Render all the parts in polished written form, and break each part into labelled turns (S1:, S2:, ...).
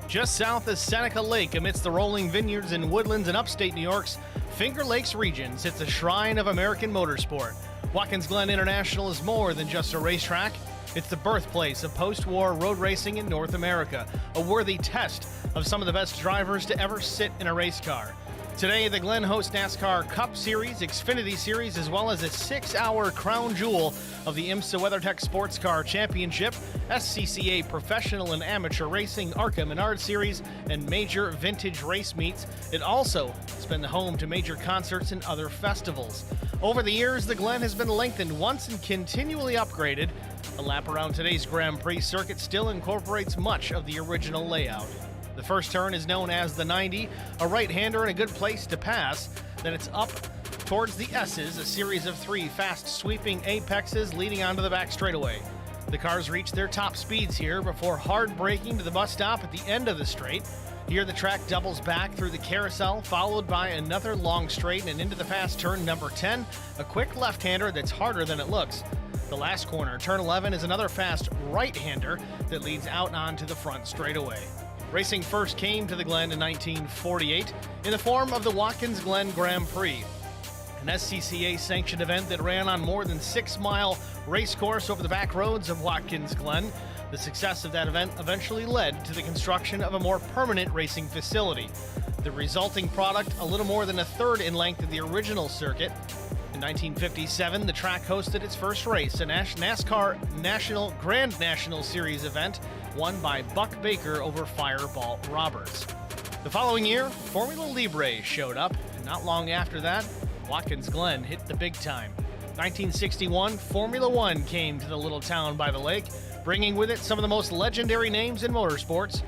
S1: Just south of Seneca Lake, amidst the rolling vineyards and woodlands in upstate New York's Finger Lakes region, sits a shrine of American motorsport. Watkins Glen International is more than just a racetrack. It's the birthplace of post-war road racing in North America, a worthy test of some of the best drivers to ever sit in a race car. Today, the Glen hosts NASCAR Cup Series, Xfinity Series, as well as a 6-hour crown jewel of the IMSA WeatherTech Sports Car Championship, SCCA Professional and Amateur Racing, ARCA Menard Series, and major vintage race meets. It also has been the home to major concerts and other festivals. Over the years, the Glen has been lengthened once and continually upgraded. A lap around today's Grand Prix circuit still incorporates much of the original layout. The first turn is known as the 90, a right-hander and a good place to pass. Then it's up towards the S's, a series of 3 fast sweeping apexes leading onto the back straightaway. The cars reach their top speeds here before hard braking to the bus stop at the end of the straight. Here the track doubles back through the carousel, followed by another long straight and into the fast turn number 10, a quick left-hander that's harder than it looks. The last corner, turn 11, is another fast right-hander that leads out onto the front straightaway. Racing first came to the Glen in 1948 in the form of the Watkins Glen Grand Prix, an SCCA-sanctioned event that ran on more than 6-mile race course over the back roads of Watkins Glen. The success of that event eventually led to the construction of a more permanent racing facility. The resulting product, a little more than a third in length of the original circuit. In 1957, the track hosted its first race, a NASCAR Grand National Series event won by Buck Baker over Fireball Roberts. The following year, Formula Libre showed up, and not long after that, Watkins Glen hit the big time. 1961, Formula One came to the little town by the lake, bringing with it some of the most legendary names in motorsports.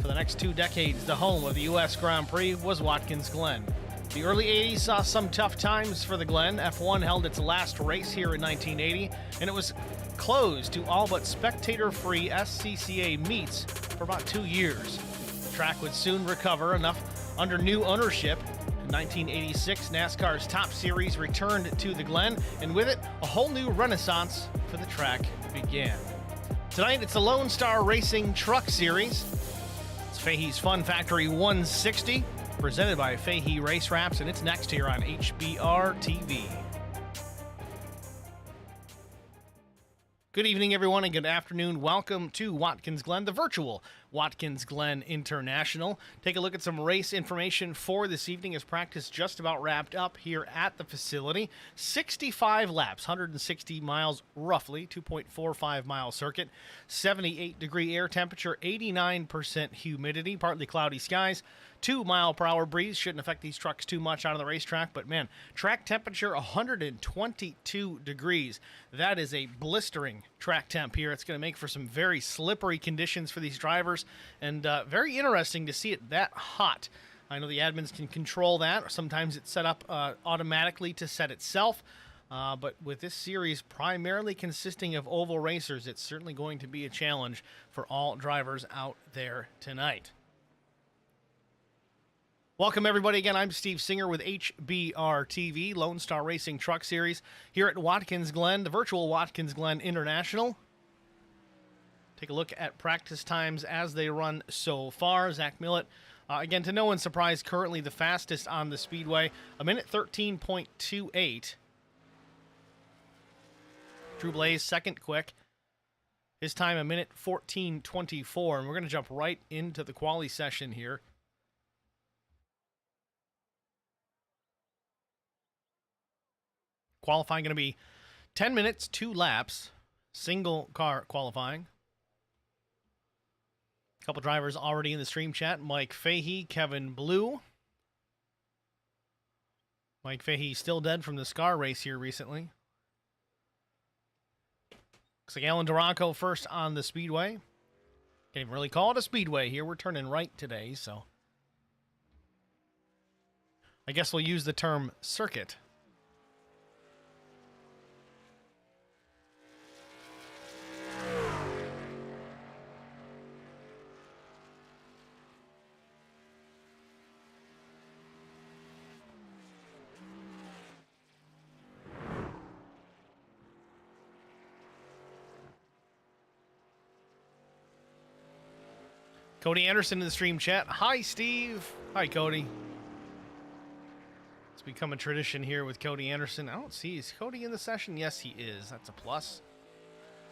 S1: For the next 2 decades, the home of the U.S. Grand Prix was Watkins Glen. The early 80s saw some tough times for the Glen. F1 held its last race here in 1980, and it was closed to all but spectator-free SCCA meets for about 2 years. The track would soon recover enough under new ownership. In 1986, NASCAR's Top Series returned to the Glen, and with it, a whole new renaissance for the track began. Tonight, it's the Lonestar Racing Truck Series. It's Fahey's Fun Factory 160. Presented by Fahey Race Wraps, and it's next here on HBR TV. Good evening, everyone, and good afternoon. Welcome to Watkins Glen, the virtual Watkins Glen International. Take a look at some race information for this evening as practice just about wrapped up here at the facility. 65 laps, 160 miles roughly, 2.45-mile circuit, 78-degree air temperature, 89% humidity, partly cloudy skies. 2-mile-per-hour breeze shouldn't affect these trucks too much out on the racetrack, but man, track temperature 122 degrees. That is a blistering track temp here. It's going to make for some very slippery conditions for these drivers, and very interesting to see it that hot. I know the admins can control that. Sometimes it's set up automatically to set itself, but with this series primarily consisting of oval racers, it's certainly going to be a challenge for all drivers out there tonight. Welcome, everybody. Again, I'm Steve Singer with HBR TV, Lonestar Racing Truck Series, here at Watkins Glen, the virtual Watkins Glen International. Take a look at practice times as they run so far. Zach Millett, again, to no one's surprise, currently the fastest on the speedway, a minute 13.28. Drew Blaze, second quick. His time, a minute 14.24, and we're going to jump right into the quali session here. Qualifying going to be 10 minutes, 2 laps, single car qualifying. A couple drivers already in the stream chat. Mike Fahey, Kevin Blue. Mike Fahey still dead from the SCAR race here recently. Looks like Alan Duranco first on the speedway. Can't even really call it a speedway here. We're turning right today, so I guess we'll use the term circuit. Cody Anderson in the stream chat. Hi, Steve. Hi, Cody. It's become a tradition here with Cody Anderson. I don't see, is Cody in the session? Yes, he is. That's a plus.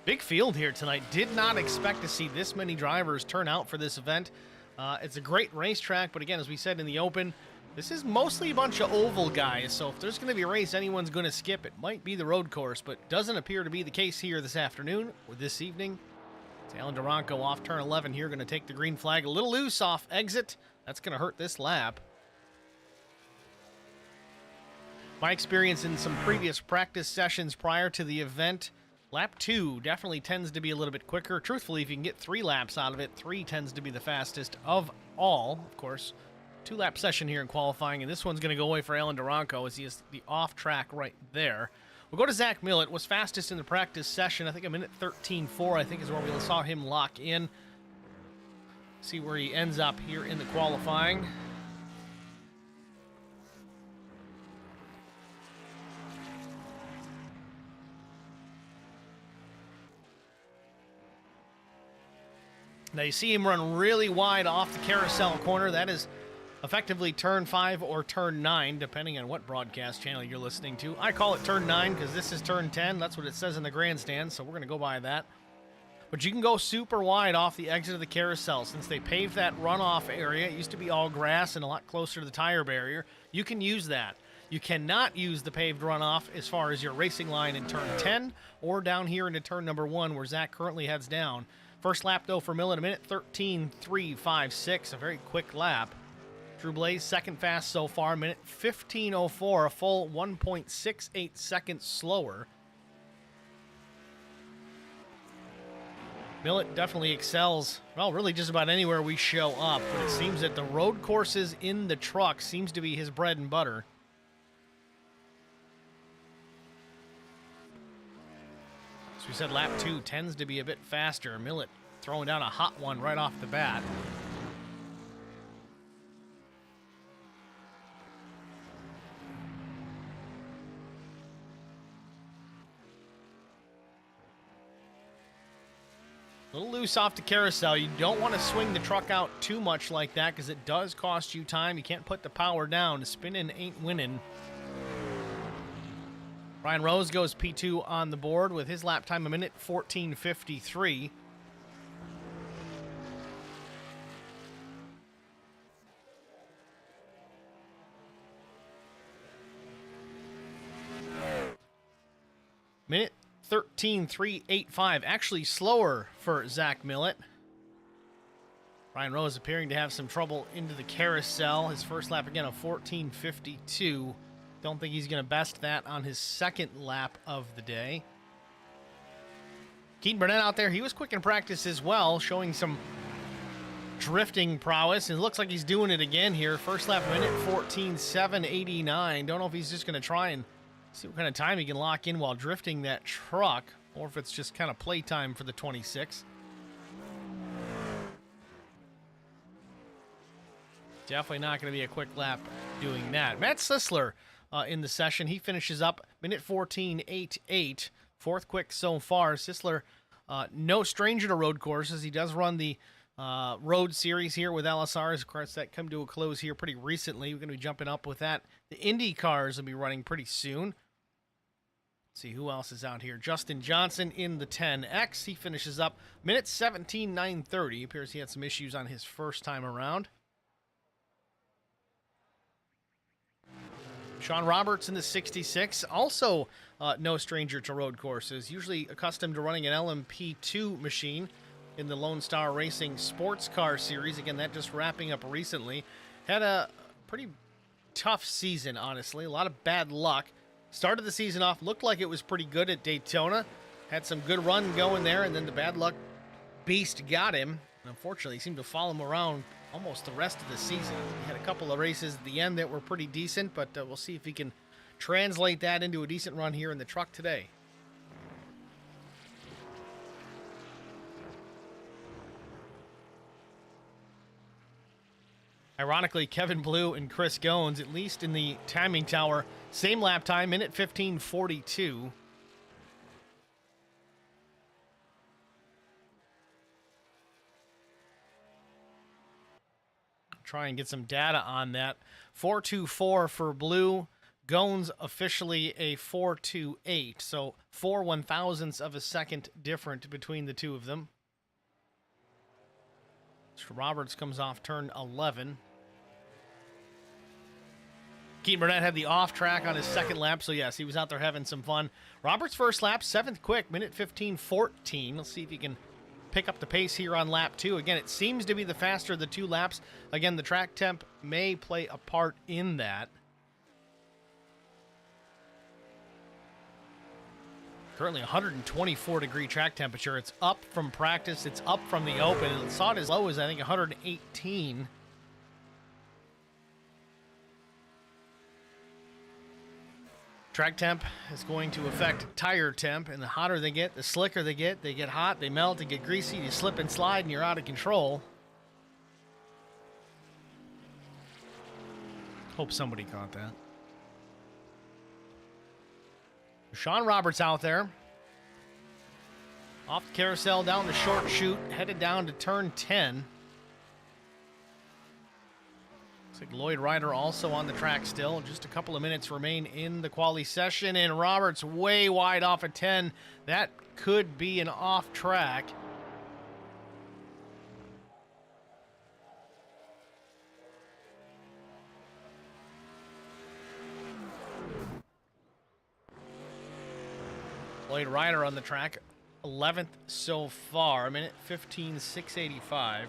S1: Big field here tonight. Did not expect to see this many drivers turn out for this event. It's a great racetrack, but again, as we said in the open, this is mostly a bunch of oval guys, so if there's going to be a race anyone's going to skip, it might be the road course, but doesn't appear to be the case here this afternoon or this evening. It's Alan Duranko off turn 11 here, going to take the green flag. A little loose off exit. That's going to hurt this lap. My experience in some previous practice sessions prior to the event, lap 2 definitely tends to be a little bit quicker. Truthfully, if you can get 3 laps out of it, 3 tends to be the fastest of all. Of course, 2-lap session here in qualifying, and this one's going to go away for Alan Duranko as he is the off-track right there. We'll go to Zach Millett, was fastest in the practice session. I think a minute 13.4, I think, is where we saw him lock in. See where he ends up here in the qualifying. Now you see him run really wide off the carousel corner. That is effectively turn 5 or turn 9, depending on what broadcast channel you're listening to. I call it turn 9 because this is turn 10. That's what it says in the grandstand, so we're going to go by that. But you can go super wide off the exit of the carousel. Since they paved that runoff area, it used to be all grass and a lot closer to the tire barrier. You can use that. You cannot use the paved runoff as far as your racing line in turn 10 or down here into turn number 1 where Zach currently heads down. First lap, though, for Millett, a minute 13.356, a very quick lap. Drew Blaze, second fast so far, minute 15.04, a full 1.68 seconds slower. Millett definitely excels, well, really just about anywhere we show up, but it seems that the road courses in the truck seems to be his bread and butter. As we said, lap 2 tends to be a bit faster. Millett throwing down a hot one right off the bat. A little loose off the carousel. You don't want to swing the truck out too much like that because it does cost you time. You can't put the power down. Spinning ain't winning. Ryan Rose goes P2 on the board with his lap time a minute 14.53. Minute 13.385, actually slower for Zach Millett. Ryan Rose appearing to have some trouble into the carousel. His first lap again of 14.52. Don't think he's going to best that on his second lap of the day. Keaton Burnett out there, he was quick in practice as well, showing some drifting prowess. It looks like he's doing it again here. First lap, minute 14.789. Don't know if he's just going to try and see what kind of time he can lock in while drifting that truck, or if it's just kind of playtime for the 26. Definitely not going to be a quick lap doing that. Matt Sisler in the session. He finishes up minute 14.88. Fourth quick so far. Sisler, no stranger to road courses. He does run the road series here with LSR. Of course, that come to a close here pretty recently. We're going to be jumping up with that. The Indy cars will be running pretty soon. Let's see who else is out here. Justin Johnson in the 10X. He finishes up minute 17.930. Appears he had some issues on his first time around. Sean Roberts in the 66, also no stranger to road courses, usually accustomed to running an LMP2 machine in the Lonestar Racing Sports Car Series. Again, that just wrapping up recently. Had a pretty tough season, honestly. A lot of bad luck. Started the season off, looked like it was pretty good at Daytona. Had some good run going there, and then the bad luck beast got him. And unfortunately, he seemed to follow him around almost the rest of the season. He had a couple of races at the end that were pretty decent, but we'll see if he can translate that into a decent run here in the truck today. Ironically, Kevin Blue and Chris Goins, at least in the timing tower, same lap time, minute 15.42. try and get some data on that. 4.24 for Blue. Gones officially a 4.28, so 4/1000ths of a second different between the two of them. Roberts comes off turn 11. Keaton Burnett had the off track on his second lap, so yes, he was out there having some fun. Roberts' first lap, 7th quick, minute 15:14. Let's see if he can pick up the pace here on lap 2. Again, it seems to be the faster of the 2 laps. Again, the track temp may play a part in that. Currently 124-degree track temperature. It's up from practice. It's up from the open. It saw it as low as, I think, 118. Track temp is going to affect tire temp, and the hotter they get, the slicker they get hot, they melt, they get greasy, you slip and slide, and you're out of control. Hope somebody caught that. Sean Roberts out there. Off the carousel, down the short chute, headed down to turn 10. Looks like Lloyd Ryder also on the track still. Just a couple of minutes remain in the quali session, and Roberts way wide off at 10. That could be an off track. Lloyd Ryder on the track, 11th so far, minute 15:685.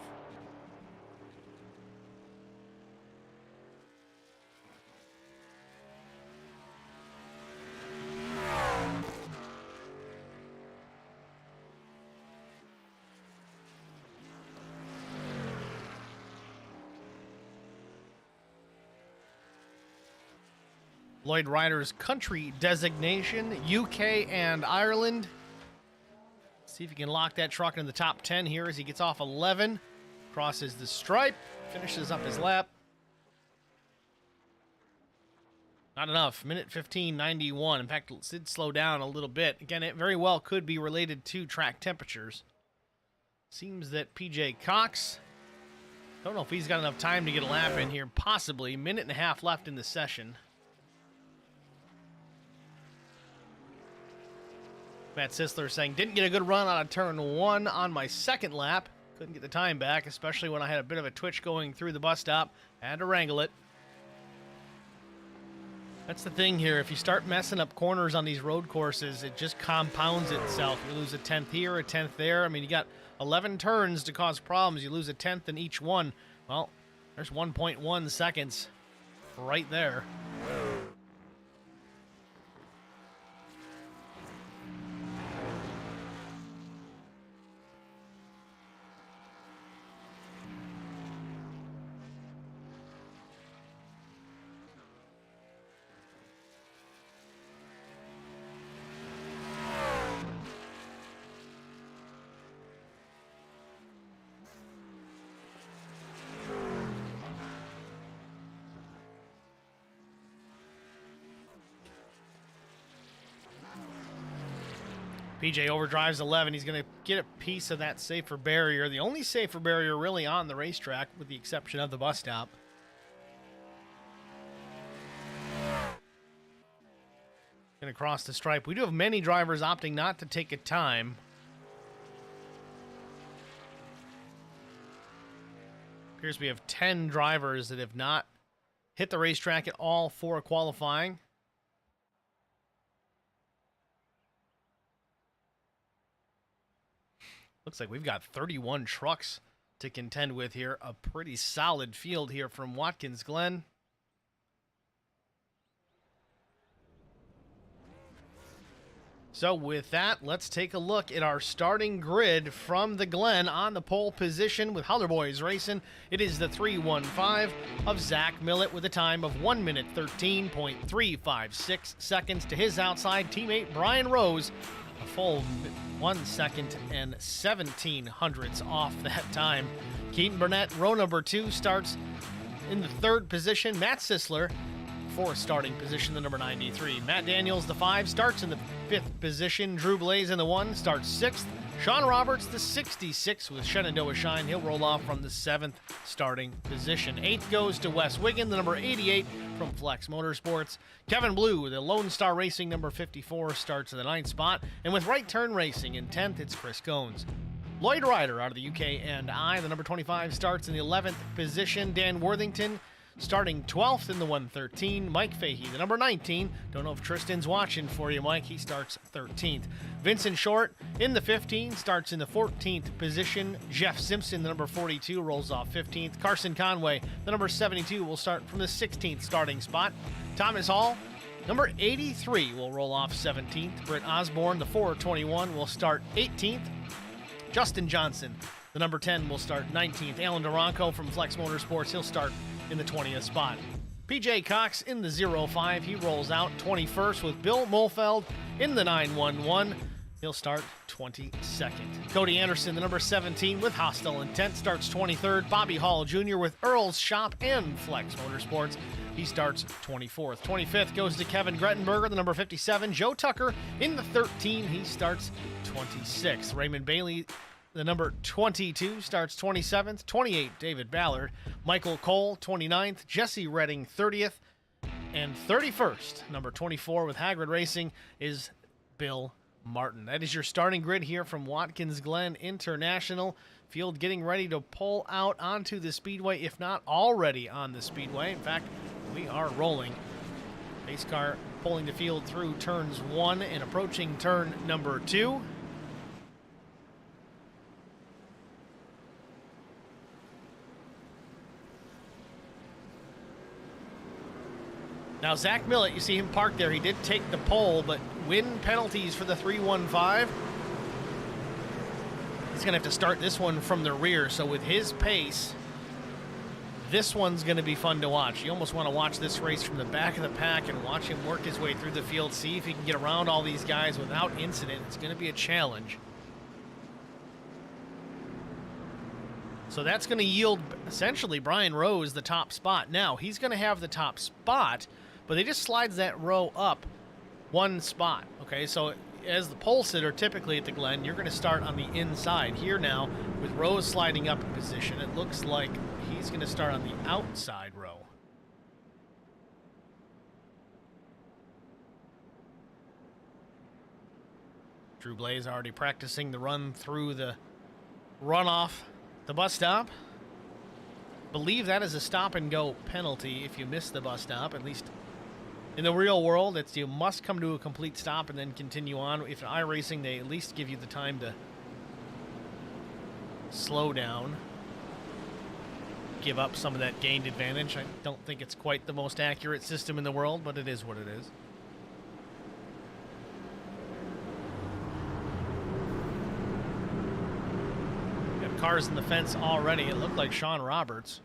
S1: Lloyd Ryder's country designation, UK and Ireland. See if he can lock that truck in the top 10 here as he gets off 11. Crosses the stripe, finishes up his lap. Not enough, minute 15:91. In fact, it did slow down a little bit. Again, it very well could be related to track temperatures. Seems that PJ Cox, don't know if he's got enough time to get a lap in here. Possibly, minute and a half left in the session. Matt Sisler saying, didn't get a good run out of turn 1 on my second lap. Couldn't get the time back, especially when I had a bit of a twitch going through the bus stop. Had to wrangle it. That's the thing here. If you start messing up corners on these road courses, it just compounds itself. You lose a 10th here, a 10th there. I mean, you got 11 turns to cause problems. You lose a 10th in each one. Well, there's 1.1 seconds right there. PJ overdrives 11. He's going to get a piece of that safer barrier. The only safer barrier really on the racetrack, with the exception of the bus stop. Going to cross the stripe. We do have many drivers opting not to take a time. Appears we have 10 drivers that have not hit the racetrack at all for qualifying. Looks like we've got 31 trucks to contend with here. A pretty solid field here from Watkins Glen. So with that, let's take a look at our starting grid from the Glen. On the pole position with Holler Boys Racing, it is the 315 of Zach Millett with a time of 1 minute 13.356 seconds to his outside teammate Brian Rose. A full 1 second and 17 hundredths off that time. Keaton Burnett, row number 2, starts in the 3rd position. Matt Sisler, 4th starting position, the number 93. Matt Daniels, the 5, starts in the 5th position. Drew Blaze in the 1, starts 6th. Sean Roberts, the 66 with Shenandoah Shine. He'll roll off from the 7th starting position. 8th goes to Wes Wiggin, the number 88 from Flex Motorsports. Kevin Blue, the Lonestar Racing number 54, starts in the 9th spot. And with Right Turn Racing in 10th, it's Chris Cones. Lloyd Ryder out of the UK and the number 25, starts in the 11th position. Dan Worthington starting 12th in the 113. Mike Fahey, the number 19. Don't know if Tristan's watching for you, Mike. He starts 13th. Vincent Short in the 15, starts in the 14th position. Jeff Simpson, the number 42, rolls off 15th. Carson Conway, the number 72, will start from the 16th starting spot. Thomas Hall, number 83, will roll off 17th. Britt Osborne, the 421, will start 18th. Justin Johnson, the number 10, will start 19th. Alan Duranco from Flex Motorsports, he'll start in the 20th spot. PJ Cox in the 05, he rolls out 21st with Bill Mulfeld in the 911. He'll start 22nd. Cody Anderson, the number 17 with Hostile Intent, starts 23rd. Bobby Hall Jr. with Earl's Shop and Flex Motorsports, he starts 24th. 25th goes to Kevin Grettenberger, the number 57. Joe Tucker in the 13, he starts 26th. Raymond Bailey, the number 22, starts 27th. 28, David Ballard. Michael Cole, 29th. Jesse Redding, 30th. And 31st, number 24 with Hagrid Racing, is Bill Martin. That is your starting grid here from Watkins Glen International. Field getting ready to pull out onto the speedway, if not already on the speedway. In fact, we are rolling. Pace car pulling the field through turns 1 and approaching turn number 2. Now, Zach Millett, you see him parked there. He did take the pole, but win penalties for the 315. He's going to have to start this one from the rear. So with his pace, this one's going to be fun to watch. You almost want to watch this race from the back of the pack and watch him work his way through the field, see if he can get around all these guys without incident. It's going to be a challenge. So that's going to yield, essentially, Brian Rose the top spot. Now, he's going to have the top spot, but they just slides that row up one spot. Okay, so as the pole sitter typically at the Glen, you're going to start on the inside. Here now, with Rose sliding up a position, it looks like he's going to start on the outside row. Drew Blaze already practicing the run through the runoff, the bus stop. Believe that is a stop and go penalty if you miss the bus stop. At least in the real world, it's you must come to a complete stop and then continue on. If in iRacing, they at least give you the time to slow down, give up some of that gained advantage. I don't think it's quite the most accurate system in the world, but it is what it is. Got cars in the fence already. It looked like Sean Roberts.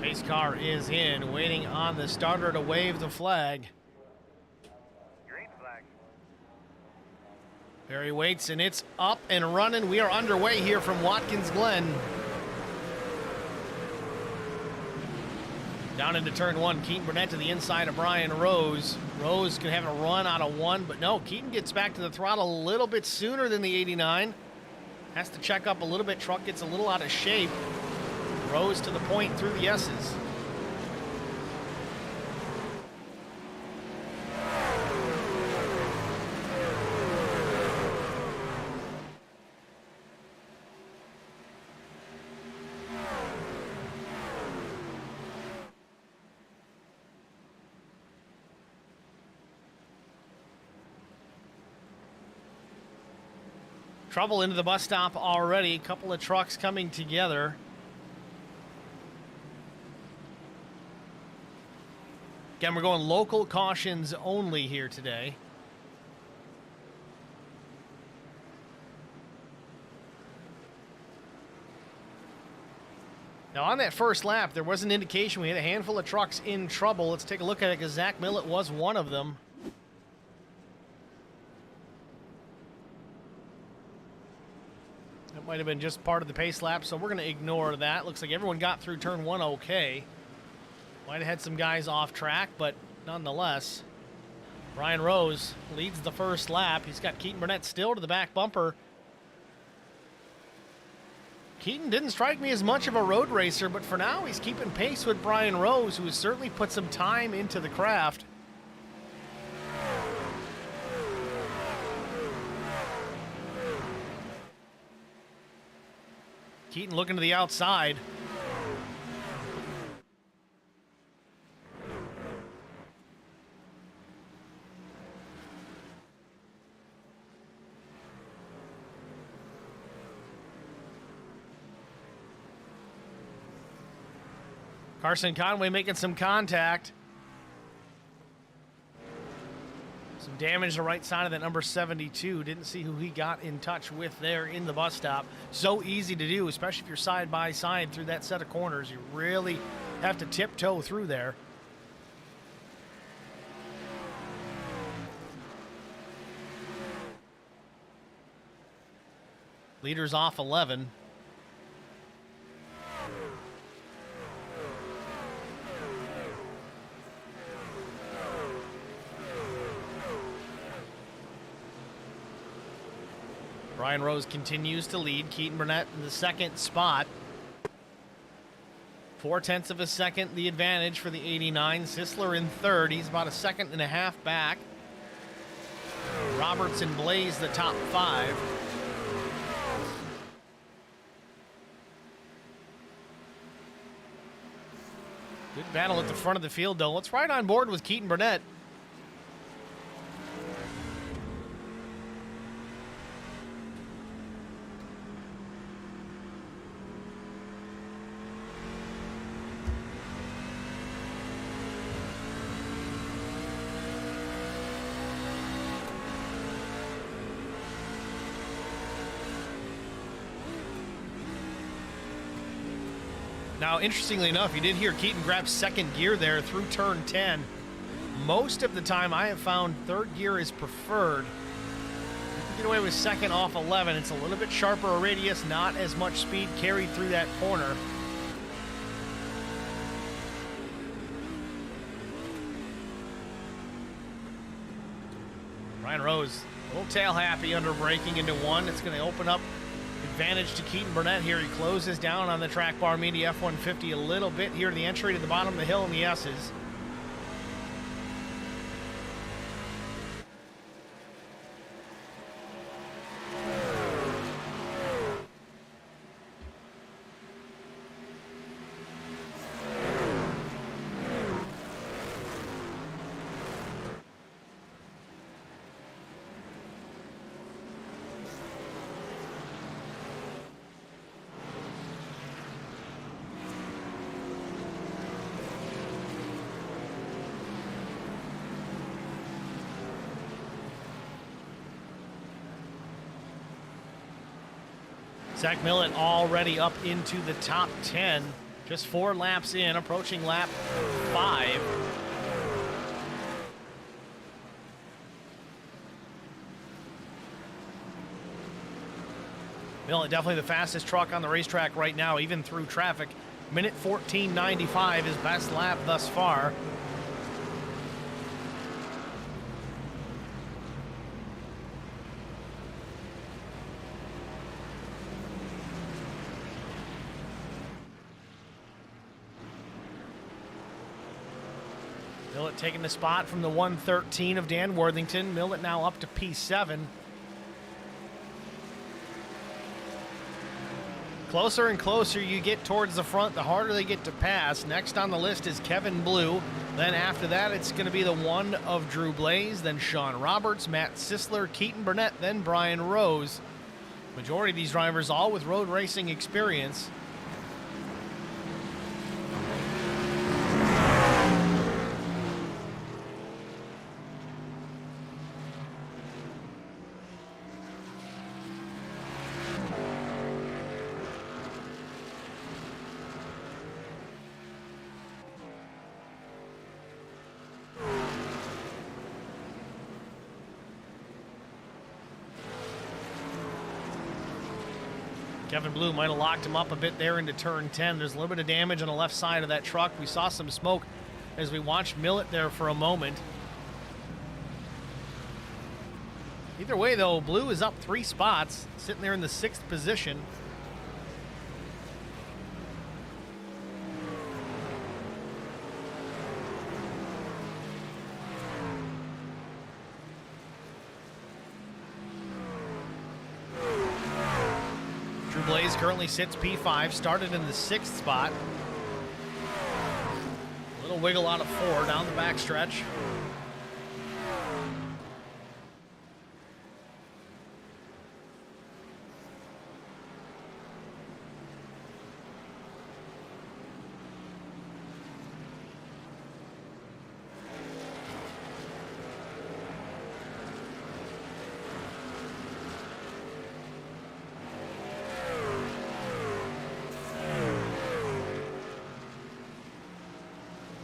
S1: Pace car is in, waiting on the starter to wave the flag.
S2: Green flag.
S1: Barry waits, and it's up and running. We are underway here from Watkins Glen. Down into turn 1, Keaton Burnett to the inside of Brian Rose. Rose can have a run out of 1, but no, Keaton gets back to the throttle a little bit sooner than the 89. Has to check up a little bit. Truck gets a little out of shape. Rose to the point through the S's. Trouble into the bus stop already. A couple of trucks coming together. Again, we're going local cautions only here today. Now, on that first lap, there was an indication we had a handful of trucks in trouble. Let's take a look at it because Zach Millett was one of them. That might have been just part of the pace lap, so we're going to ignore that. Looks like everyone got through turn 1 okay. Might have had some guys off track, but nonetheless, Brian Rose leads the first lap. He's got Keaton Burnett still to the back bumper. Keaton didn't strike me as much of a road racer, but for now he's keeping pace with Brian Rose, who has certainly put some time into the craft. Keaton looking to the outside. Carson Conway making some contact. Some damage to the right side of that number 72. Didn't see who he got in touch with there in the bus stop. So easy to do, especially if you're side by side through that set of corners. You really have to tiptoe through there. Leaders off 11. Brian Rose continues to lead. Keaton Burnett in the second spot. 0.4 of a second the advantage for the 89. Sisler in third. He's about a second and a half back. Roberts and Blaze the top 5. Good battle at the front of the field, though. Let's ride on board with Keaton Burnett. Now, interestingly enough, you did hear Keaton grab second gear there through turn 10. Most of the time, I have found third gear is preferred. You can get away with second off 11. It's a little bit sharper a radius, not as much speed carried through that corner. Brian Rose, a little tail happy under braking into one. It's going to open up advantage to Keaton Burnett here. He closes down on the track bar media F-150 a little bit here to the entry to the bottom of the hill in the S's. Zach Millett already up into the top 10. Just 4 laps in, approaching lap 5. Millett definitely the fastest truck on the racetrack right now, even through traffic. Minute 14:95, his best lap thus far. Millett taking the spot from the 113 of Dan Worthington. Millett now up to P7. Closer and closer you get towards the front, the harder they get to pass. Next on the list is Kevin Blue. Then after that, it's going to be the one of Drew Blaze, then Sean Roberts, Matt Sisler, Keaton Burnett, then Brian Rose. Majority of these drivers all with road racing experience. Kevin Blue might have locked him up a bit there into turn 10. There's a little bit of damage on the left side of that truck. We saw some smoke as we watched Millet there for a moment. Either way, though, Blue is up 3 spots, sitting there in the 6th position. Blaze currently sits P5, started in the 6th spot. A little wiggle out of 4 down the backstretch.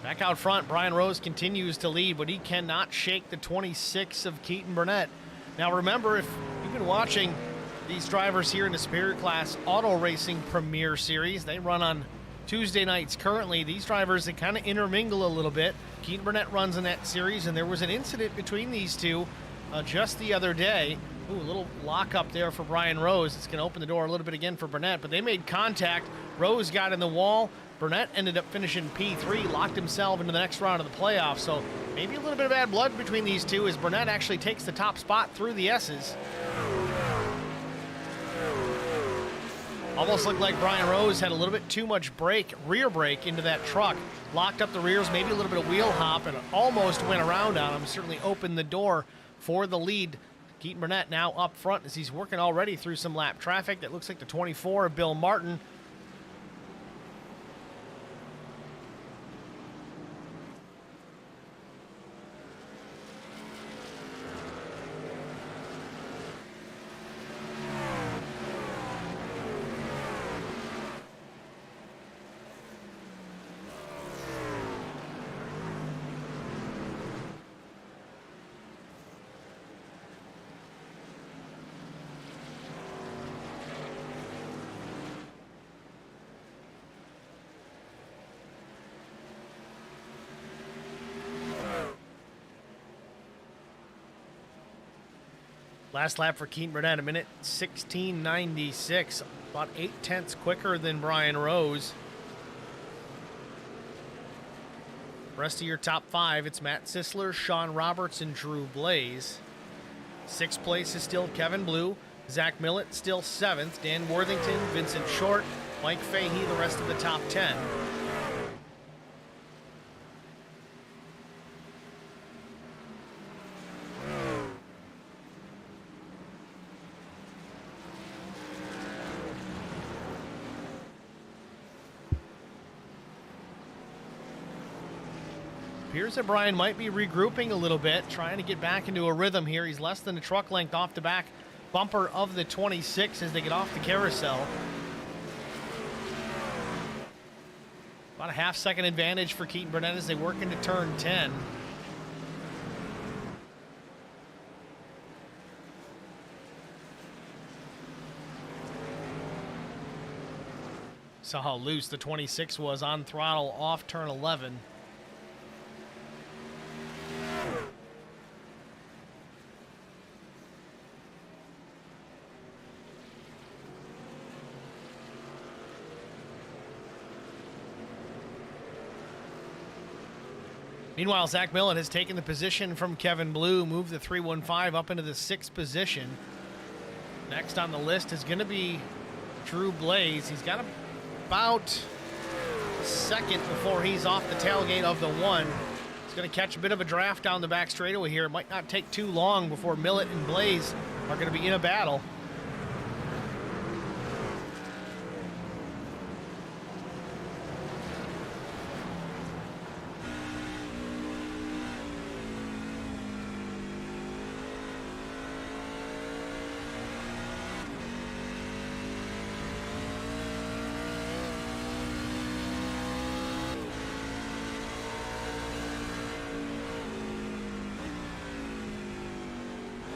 S1: Back out front, Brian Rose continues to lead, but he cannot shake the 26 of Keaton Burnett. Now remember, if you've been watching these drivers here in the Superior Class Auto Racing Premier Series, they run on Tuesday nights currently. These drivers, they kind of intermingle a little bit. Keaton Burnett runs in that series, and there was an incident between these two just the other day. Ooh, a little lock up there for Brian Rose. It's going to open the door a little bit again for Burnett, but they made contact. Rose got in the wall. Burnett ended up finishing P3, locked himself into the next round of the playoffs. So maybe a little bit of bad blood between these two as Burnett actually takes the top spot through the S's. Almost looked like Brian Rose had a little bit too much rear brake into that truck. Locked up the rears, maybe a little bit of wheel hop, and almost went around on him. Certainly opened the door for the lead. Keaton Burnett now up front as he's working already through some lap traffic. That looks like the 24 of Bill Martin. Last lap for Keaton Burnett, a minute 16:96, about 0.8 quicker than Brian Rose. Rest of your top 5, it's Matt Sisler, Sean Roberts, and Drew Blaze. 6th place is still Kevin Blue. Zach Millett still 7th. Dan Worthington, Vincent Short, Mike Fahey, the rest of the top 10. Appears that Brian might be regrouping a little bit, trying to get back into a rhythm here. He's less than a truck length off the back bumper of the 26 as they get off the carousel. About a half-second advantage for Keaton Burnett as they work into turn 10. Saw how loose the 26 was on throttle off turn 11. Meanwhile, Zach Millett has taken the position from Kevin Blue, moved the 315 up into the 6th position. Next on the list is going to be Drew Blaze. He's got about a second before he's off the tailgate of the 1. He's going to catch a bit of a draft down the back straightaway here. It might not take too long before Millett and Blaze are going to be in a battle.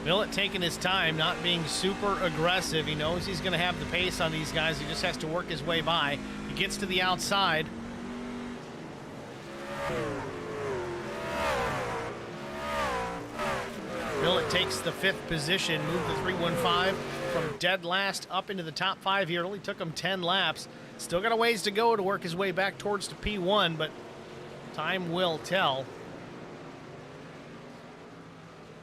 S1: Millett taking his time, not being super aggressive. He knows he's going to have the pace on these guys. He just has to work his way by. He gets to the outside. Millett takes the 5th position, moved the 315 from dead last up into the top 5 here. It only took him 10 laps. Still got a ways to go to work his way back towards the P1, but time will tell.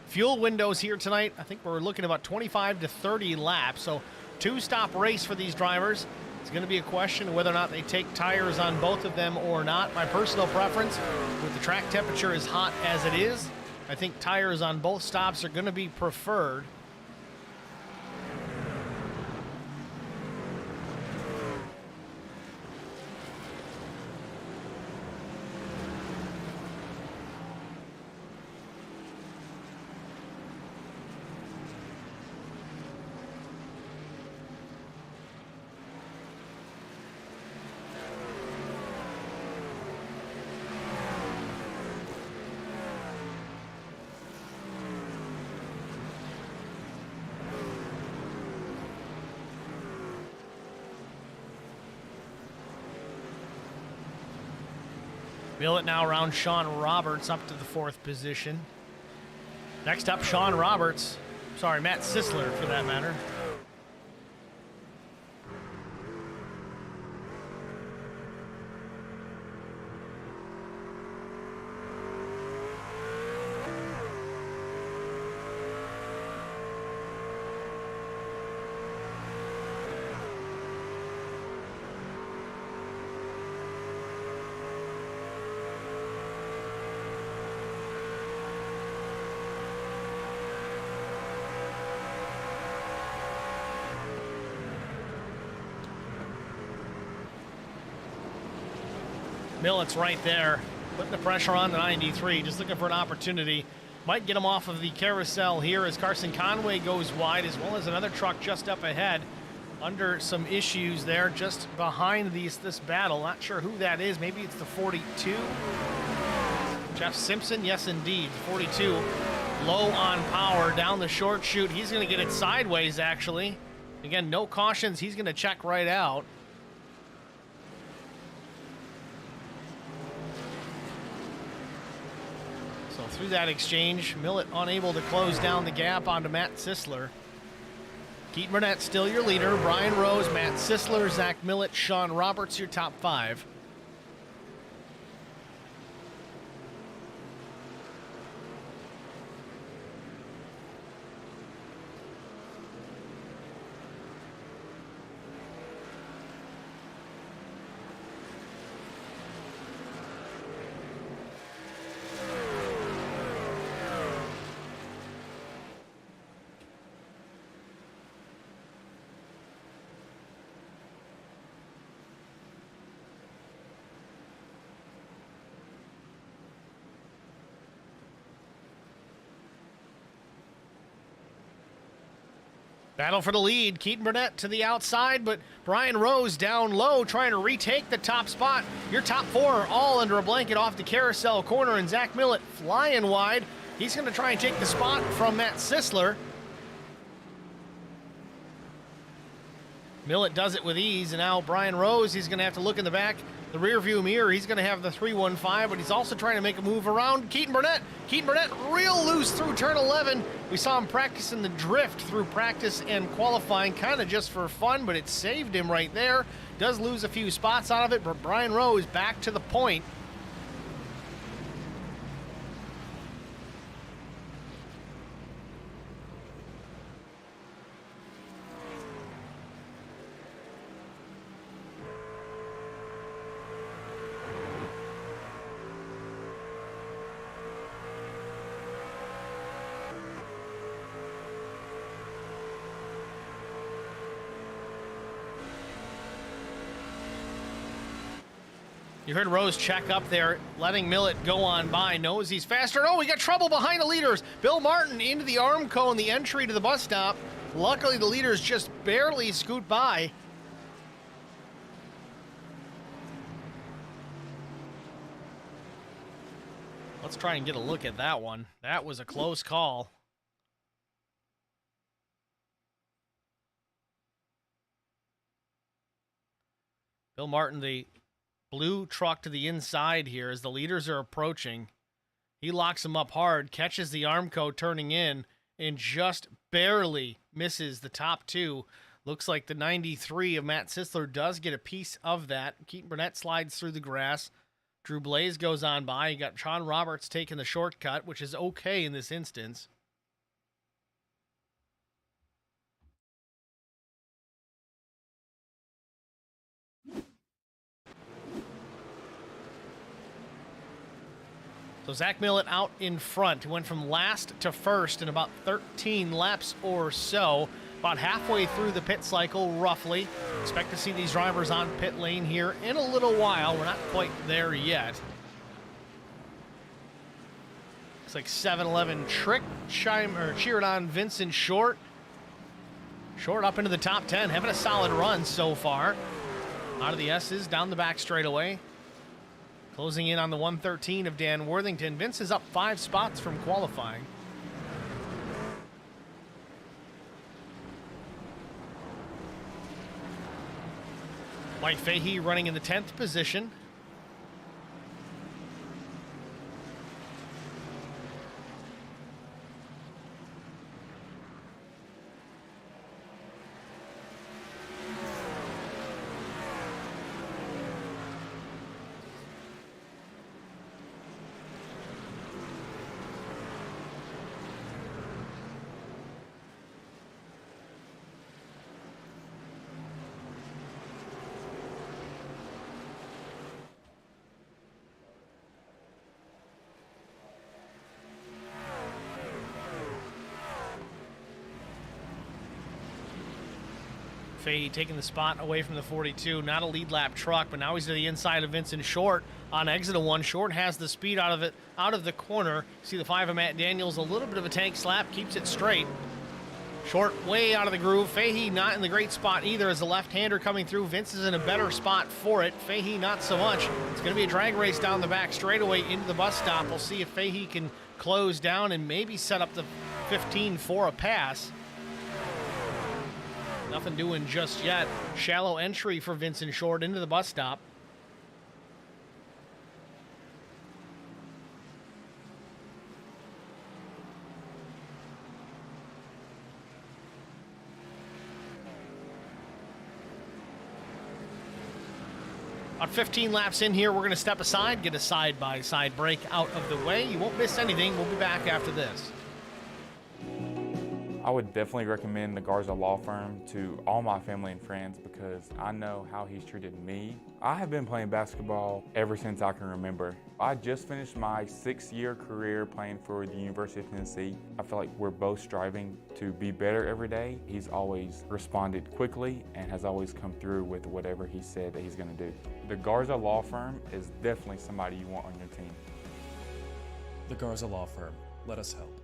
S1: Fuel windows here tonight, I think we're looking about 25 to 30 laps, so 2-stop race for these drivers. It's going to be a question of whether or not they take tires on both of them or not. My personal preference, with the track temperature as hot as it is, I think tires on both stops are going to be preferred. Millett now around Sean Roberts up to the 4th position. Next up, Sean Roberts. Sorry, Matt Sisler for that matter. Millett's right there, putting the pressure on the 93, just looking for an opportunity. Might get him off of the carousel here as Carson Conway goes wide, as well as another truck just up ahead. Under some issues there, just behind this battle. Not sure who that is. Maybe it's the 42. Jeff Simpson, yes indeed, 42. Low on power down the short chute. He's going to get it sideways, actually. Again, no cautions. He's going to check right out. So through that exchange, Millett unable to close down the gap onto Matt Sisler. Keaton Burnett still your leader. Brian Rose, Matt Sisler, Zach Millett, Sean Roberts, your top 5. Battle for the lead. Keaton Burnett to the outside, but Brian Rose down low trying to retake the top spot. Your top 4 are all under a blanket off the carousel corner, and Zach Millett flying wide. He's going to try and take the spot from Matt Sisler. Millett does it with ease, and now Brian Rose, he's going to have to look in the back, the rear view mirror. He's going to have the 315, but he's also trying to make a move around Keaton Burnett. Keaton Burnett real loose through turn 11. We saw him practicing the drift through practice and qualifying, kind of just for fun, but it saved him right there. Does lose a few spots out of it, but Brian Rose back to the point. You heard Rose check up there, letting Millett go on by. Knows he's faster. Oh, we got trouble behind the leaders. Bill Martin into the arm cone, the entry to the bus stop. Luckily, the leaders just barely scoot by. Let's try and get a look at that one. That was a close call. Bill Martin, the blue truck to the inside here as the leaders are approaching. He locks him up hard, catches the Armco turning in, and just barely misses the top two. Looks like the 93 of Matt Sisler does get a piece of that. Keaton Burnett slides through the grass. Drew Blaze goes on by. You got Sean Roberts taking the shortcut, which is okay in this instance. So Zach Millett out in front. He went from last to first in about 13 laps or so. About halfway through the pit cycle, roughly. Expect to see these drivers on pit lane here in a little while. We're not quite there yet. Looks like 7-Eleven cheered on Vincent Short. Short up into the top 10, having a solid run so far. Out of the S's, down the back straightaway. Closing in on the 113 of Dan Worthington. Vince is up 5 spots from qualifying. Mike Fahey running in the 10th position. Fahey taking the spot away from the 42. Not a lead lap truck, but now he's to the inside of Vincent Short on exit of 1. Short has the speed out of the corner. See the 5 of Matt Daniels, a little bit of a tank slap, keeps it straight. Short way out of the groove. Fahey not in the great spot either as the left-hander coming through. Vince is in a better spot for it. Fahey not so much. It's going to be a drag race down the back straightaway into the bus stop. We'll see if Fahey can close down and maybe set up the 15 for a pass. Nothing doing just yet. Shallow entry for Vincent Short into the bus stop. About 15 laps in here, we're going to step aside, get a side-by-side break out of the way. You won't miss anything. We'll be back after this.
S3: I would definitely recommend the Garza Law Firm to all my family and friends because I know how he's treated me. I have been playing basketball ever since I can remember. I just finished my 6-year career playing for the University of Tennessee. I feel like we're both striving to be better every day. He's always responded quickly and has always come through with whatever he said that he's going to do. The Garza Law Firm is definitely somebody you want on your team.
S4: The Garza Law Firm. Let us help.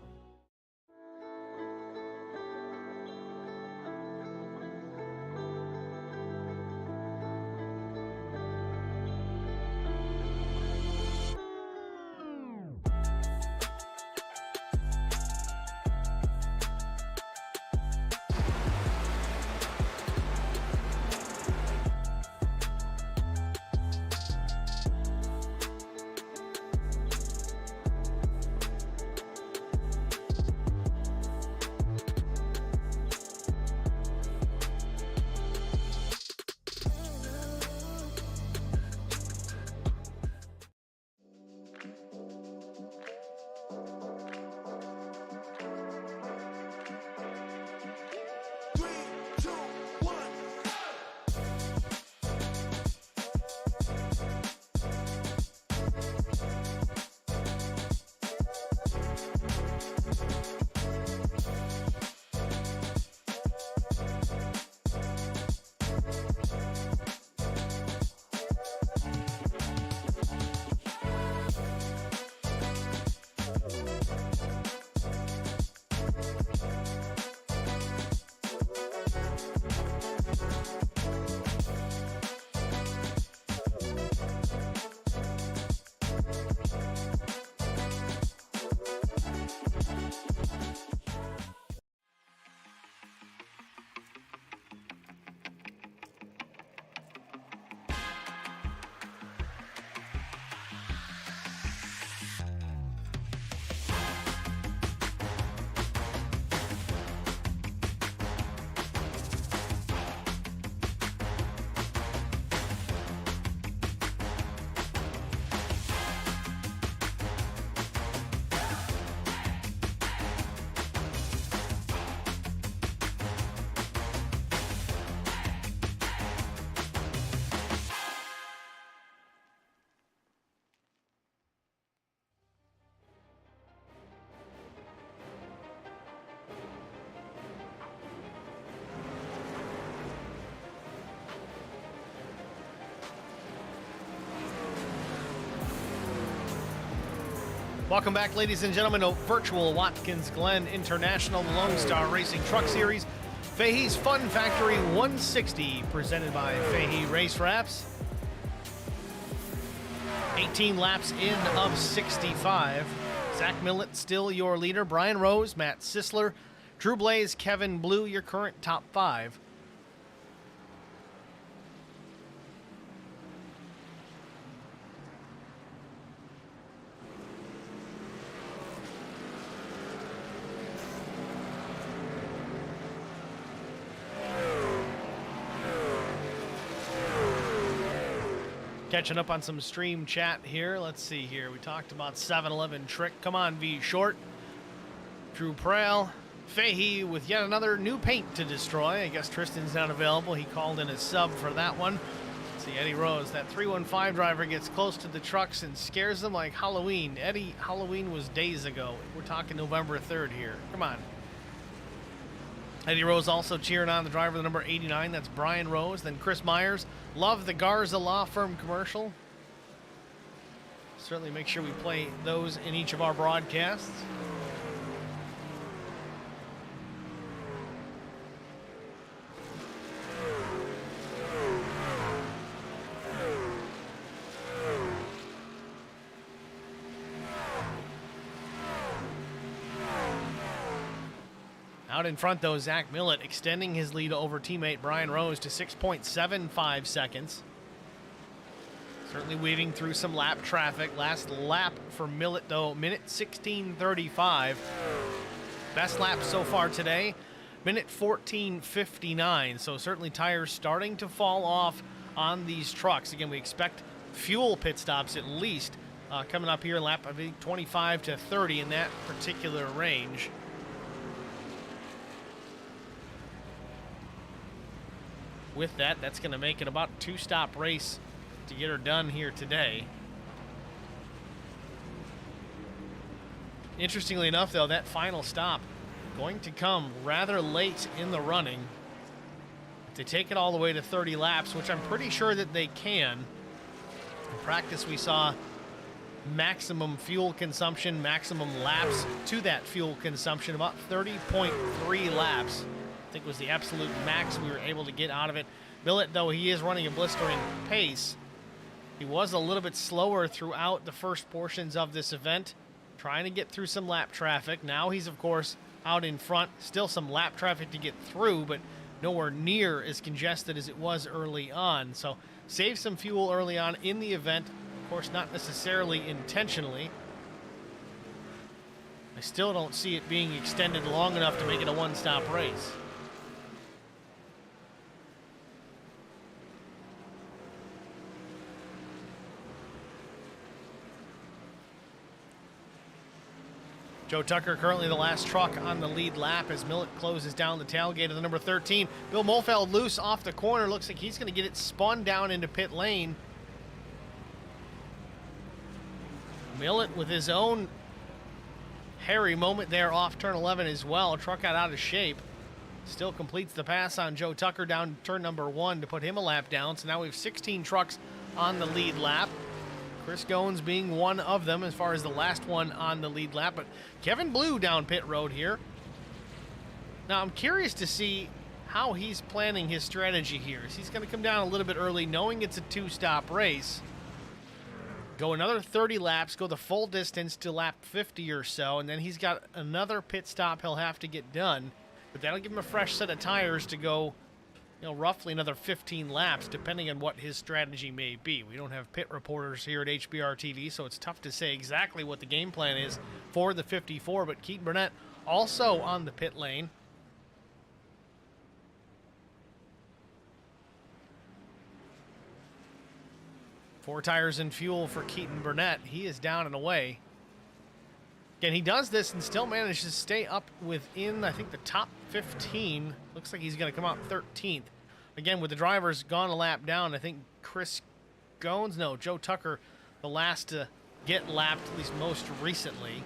S1: Welcome back, ladies and gentlemen, to virtual Watkins Glen International Lonestar Racing Truck Series. Fahey's Fun Factory 160, presented by Fahey Race Wraps. 18 laps in of 65. Zach Millett still your leader. Brian Rose, Matt Sisler, Drew Blaze, Kevin Blue, your current top 5. Catching up on some stream chat here. Let's see here. We talked about 7-Eleven Trick. Come on, V Short. Drew Prale. Fahey with yet another new paint to destroy. I guess Tristan's not available. He called in a sub for that one. Let's see, Eddie Rose. That 315 driver gets close to the trucks and scares them like Halloween. Eddie, Halloween was days ago. We're talking November 3rd here. Come on. Eddie Rose also cheering on the driver, the number 89. That's Brian Rose. Then Chris Myers. Love the Garza Law Firm commercial. Certainly make sure we play those in each of our broadcasts. Out in front, though, Zach Millett extending his lead over teammate Brian Rose to 6.75 seconds. Certainly weaving through some lap traffic. Last lap for Millett, though, minute 16:35. Best lap so far today, minute 14:59. So certainly tires starting to fall off on these trucks. Again, we expect fuel pit stops at least coming up here in lap, I think, 25 to 30 in that particular range. With that, that's going to make it about a 2-stop race to get her done here today. Interestingly enough, though, that final stop going to come rather late in the running. If they take it all the way to 30 laps, which I'm pretty sure that they can. In practice, we saw maximum fuel consumption, maximum laps to that fuel consumption, about 30.3 laps. I think was the absolute max we were able to get out of it. Millett, though, he is running a blistering pace. He was a little bit slower throughout the first portions of this event, trying to get through some lap traffic. Now he's, of course, out in front. Still some lap traffic to get through, but nowhere near as congested as it was early on. So save some fuel early on in the event. Of course, not necessarily intentionally. I still don't see it being extended long enough to make it a one-stop race. Joe Tucker currently the last truck on the lead lap as Millett closes down the tailgate of the number 13. Bill Molfeld loose off the corner. Looks like he's going to get it spun down into pit lane. Millett with his own hairy moment there off turn 11 as well. Truck got out of shape. Still completes the pass on Joe Tucker down turn number 1 to put him a lap down. So now we have 16 trucks on the lead lap. Chris Goins being one of them as far as the last one on the lead lap. But Kevin Blue down pit road here. Now I'm curious to see how he's planning his strategy here. Is he's going to come down a little bit early knowing it's a 2-stop race. Go another 30 laps, go the full distance to lap 50 or so, and then he's got another pit stop he'll have to get done. But that'll give him a fresh set of tires to go, roughly another 15 laps, depending on what his strategy may be. We don't have pit reporters here at HBR TV, so it's tough to say exactly what the game plan is for the 54, but Keaton Burnett also on the pit lane. Four tires and fuel for Keaton Burnett. He is down and away. Again, he does this and still manages to stay up within, I think, the top 15. Looks like he's going to come out 13th. Again, with the drivers gone a lap down, I think Joe Tucker, the last to get lapped, at least most recently.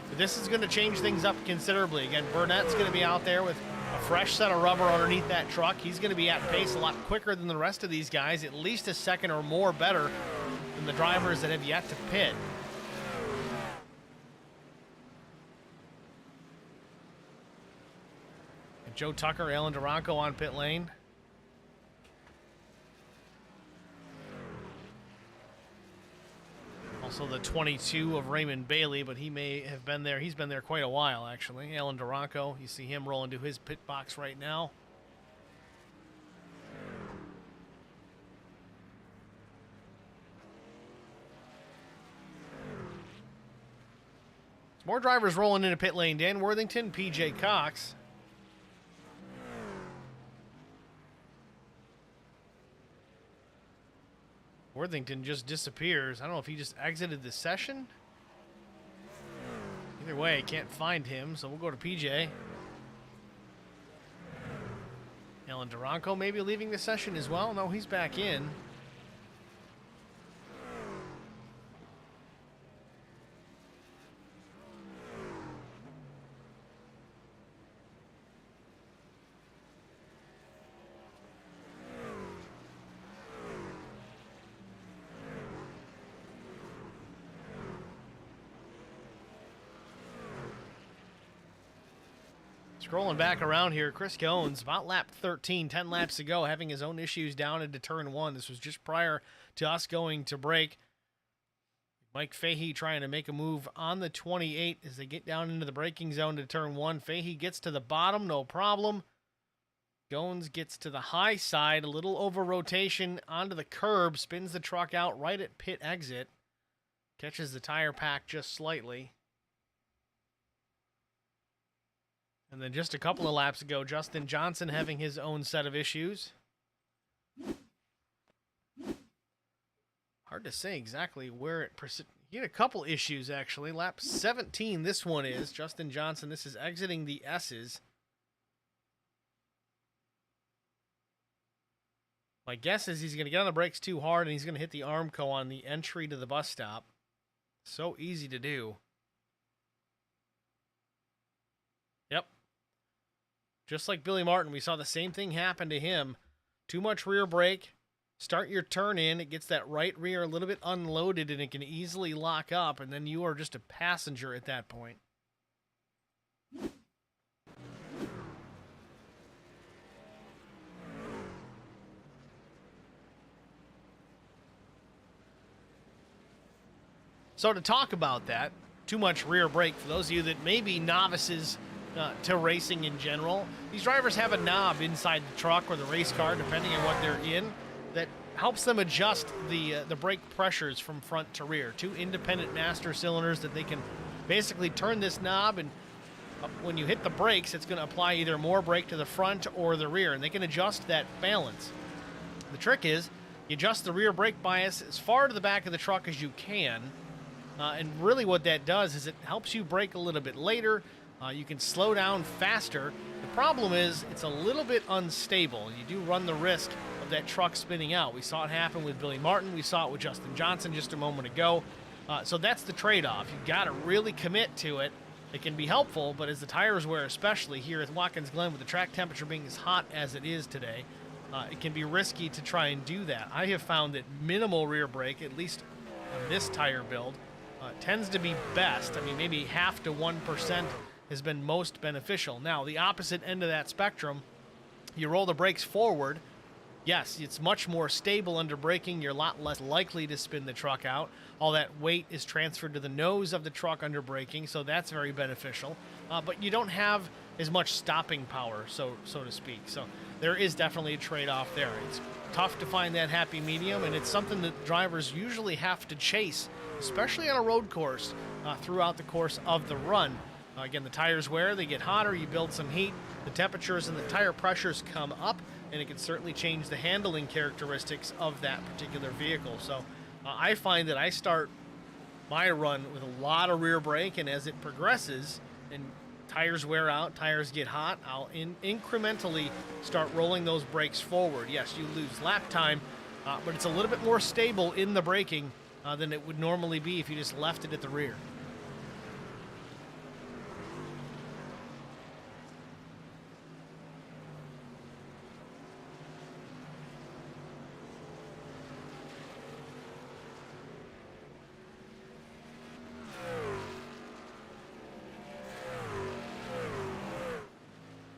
S1: But this is going to change things up considerably. Again, Burnett's going to be out there with a fresh set of rubber underneath that truck. He's going to be at pace a lot quicker than the rest of these guys, at least a second or more better than the drivers that have yet to pit. Joe Tucker, Alan Duranko on pit lane. Also the 22 of Raymond Bailey, but he may have been there. He's been there quite a while, actually. Alan Duranko, you see him rolling to his pit box right now. More drivers rolling into pit lane. Dan Worthington, PJ Cox. Worthington just disappears. I don't know if he just exited the session. Either way, can't find him, so we'll go to PJ. Alan Duranko maybe leaving the session as well. No, he's back in. Scrolling back around here, Chris Goins, about lap 13, 10 laps to go, having his own issues down into turn 1. This was just prior to us going to break. Mike Fahey trying to make a move on the 28 as they get down into the braking zone to turn 1. Fahey gets to the bottom, no problem. Goins gets to the high side, a little over rotation onto the curb, spins the truck out right at pit exit. Catches the tire pack just slightly. And then just a couple of laps ago, Justin Johnson having his own set of issues. Hard to say exactly where it... He had a couple issues, actually. Lap 17, this one is. Justin Johnson, this is exiting the S's. My guess is he's going to get on the brakes too hard, and he's going to hit the Armco on the entry to the bus stop. So easy to do. Yep. Just like Billy Martin, we saw the same thing happen to him. Too much rear brake. Start your turn in. It gets that right rear a little bit unloaded, and it can easily lock up, and then you are just a passenger at that point. So to talk about that, too much rear brake, for those of you that may be novices to racing in general, these drivers have a knob inside the truck or the race car, depending on what they're in, that helps them adjust the brake pressures from front to rear. Two independent master cylinders that they can basically turn this knob, and when you hit the brakes, it's going to apply either more brake to the front or the rear, and they can adjust that balance. The trick is you adjust the rear brake bias as far to the back of the truck as you can, and really what that does is it helps you brake a little bit later. You can slow down faster. The problem is it's a little bit unstable. You do run the risk of that truck spinning out. We saw it happen with Billy Martin. We saw it with Justin Johnson just a moment ago. So that's the trade-off. You've got to really commit to it. It can be helpful, but as the tires wear, especially here at Watkins Glen with the track temperature being as hot as it is today, it can be risky to try and do that. I have found that minimal rear brake, at least on this tire build, tends to be best. I mean, maybe 0.5 to 1% has been most beneficial. Now, the opposite end of that spectrum, you roll the brakes forward. Yes, it's much more stable under braking. You're a lot less likely to spin the truck out. All that weight is transferred to the nose of the truck under braking, so that's very beneficial. But you don't have as much stopping power, so to speak. So there is definitely a trade-off there. It's tough to find that happy medium, and it's something that drivers usually have to chase, especially on a road course, throughout the course of the run. Again, the tires wear, they get hotter, you build some heat, the temperatures and the tire pressures come up, and it can certainly change the handling characteristics of that particular vehicle. So I find that I start my run with a lot of rear brake, and as it progresses and tires wear out, tires get hot, I'll incrementally start rolling those brakes forward. Yes, you lose lap time, but it's a little bit more stable in the braking than it would normally be if you just left it at the rear.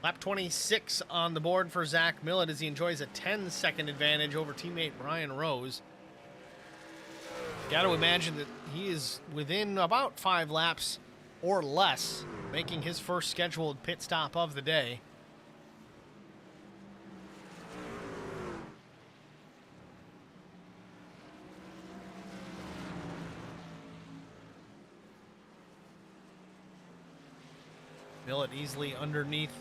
S1: Lap 26 on the board for Zach Millett as he enjoys a 10-second advantage over teammate Brian Rose. Got to imagine that he is within about 5 laps or less, making his first scheduled pit stop of the day. Millett easily underneath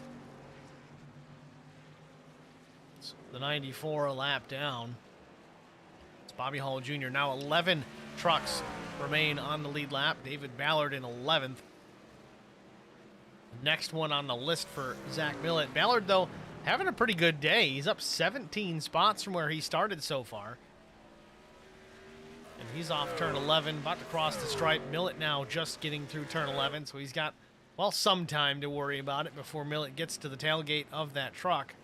S1: the 94, a lap down. It's Bobby Hall Jr. Now 11 trucks remain on the lead lap. David Ballard in 11th. Next one on the list for Zach Millett. Ballard, though, having a pretty good day. He's up 17 spots from where he started so far. And he's off turn 11, about to cross the stripe. Millett now just getting through turn 11, so he's got, well, some time to worry about it before Millett gets to the tailgate of that truck.